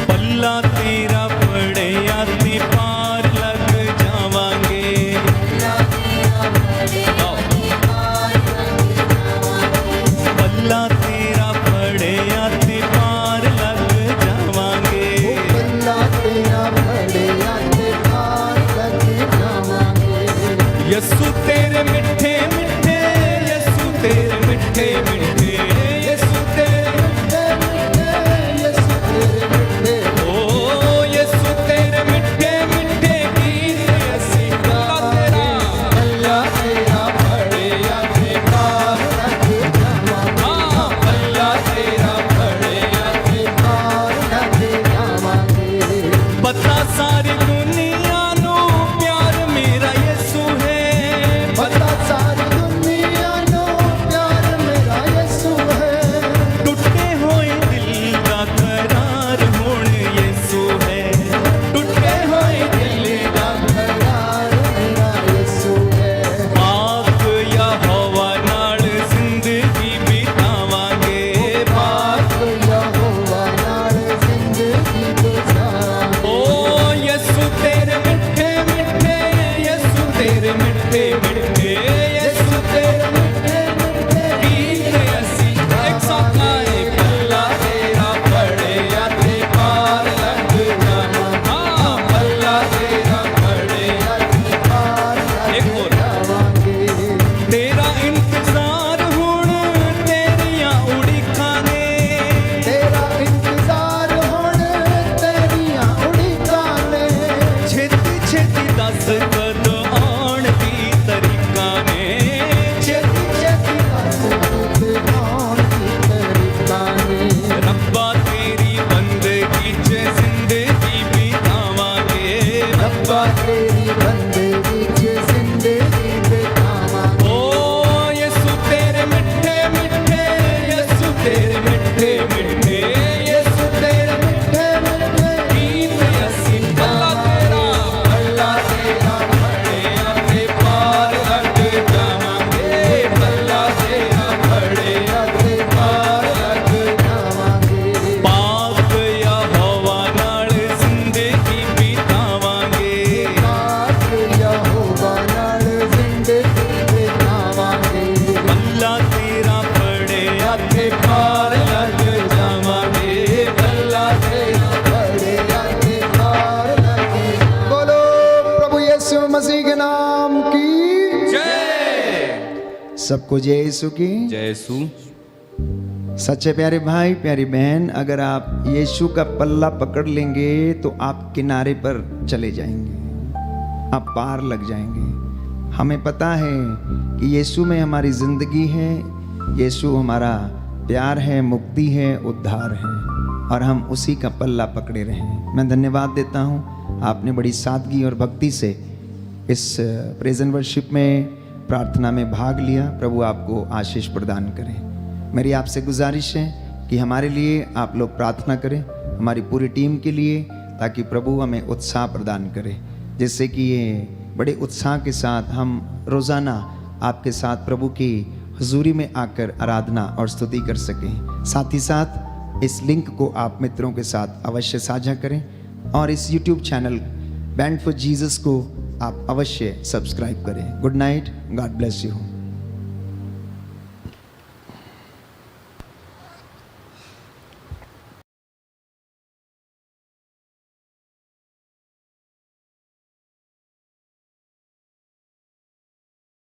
पल्ला तेरा पड़े आते पार लग जावांगे, पल्ला तेरा पड़े आते पार लग जावांगे, पल्ला तेरा पड़े आते पार लग जावांगे। यस्सु तेरे मिठे मिठे, यस्सु तेरे मिठे मिठे, यस्सु तेरे मिठे मिठे, यीशु तेरे मिठे, ओ यस्सु तेरे मिठे मिठे गीत असी गावांगे। पल्ला तेरा पड़े आते पार लग जावांगे। हाँ, पल्ला तेरा पड़े आते पार लग जावांगे। पता सारी दुनिया नो प्यार मेरा यीशु है, पता सारी दुनिया नो प्यार मेरा यीशु है। टुटे होए दिल दा करार हुण यीशु है, टुटे होए दिल दा करार मेरा यीशु है। पाक यहोवा नाल जिंदगी बितावांगे, पाक यहोवा नाल जिंदगी गुजारांगे। ओ यीशु अब्बा तेरी बंदगी च जिंदगी बितावांगे ओ यीशु तेरे मिठे मिठे, यीशु तेरे मिठे मिठे, यीशु तेरे मिठे मिठे गीत असीं अल्लाह तेरा तेरा बड़े अपने पार लग जावांगे, अल्लाह तेरा बड़े अपने पार लग जावांगे पाक यहोवा नाल जिंदगी बितावांगे, पाक यहोवा नाल जिंदगी बितावांगे अल्लाह तेरा बड़े अपने पार लग जावांगे, अल्लाह तेरा बड़े आगे पार लगे बोलो प्रभु यीशु मसीह के नाम की जय। सबको जय यीशु की जय यीशु। सच्चे प्यारे भाई प्यारी बहन, अगर आप यीशु का पल्ला पकड़ लेंगे तो आप किनारे पर चले जाएंगे, आप पार लग जाएंगे। हमें पता है कि यीशु में हमारी जिंदगी है, यीशु हमारा प्यार है, मुक्ति है, उद्धार है, और हम उसी का पल्ला पकड़े रहें। मैं धन्यवाद देता हूँ, आपने बड़ी सादगी और भक्ति से इस प्रेज एंड वर्शिप में, प्रार्थना में भाग लिया। प्रभु आपको आशीष प्रदान करें। मेरी आपसे गुजारिश है कि हमारे लिए आप लोग प्रार्थना करें, हमारी पूरी टीम के लिए, ताकि प्रभु हमें उत्साह प्रदान करे, जिससे कि ये बड़े उत्साह के साथ हम रोज़ाना आपके साथ प्रभु की हुजूरी में आकर आराधना और स्तुति कर सकें। साथ ही साथ इस लिंक को आप मित्रों के साथ अवश्य साझा करें, और इस YouTube channel band for Jesus को आप अवश्य सब्सक्राइब करें। Good night, God bless you.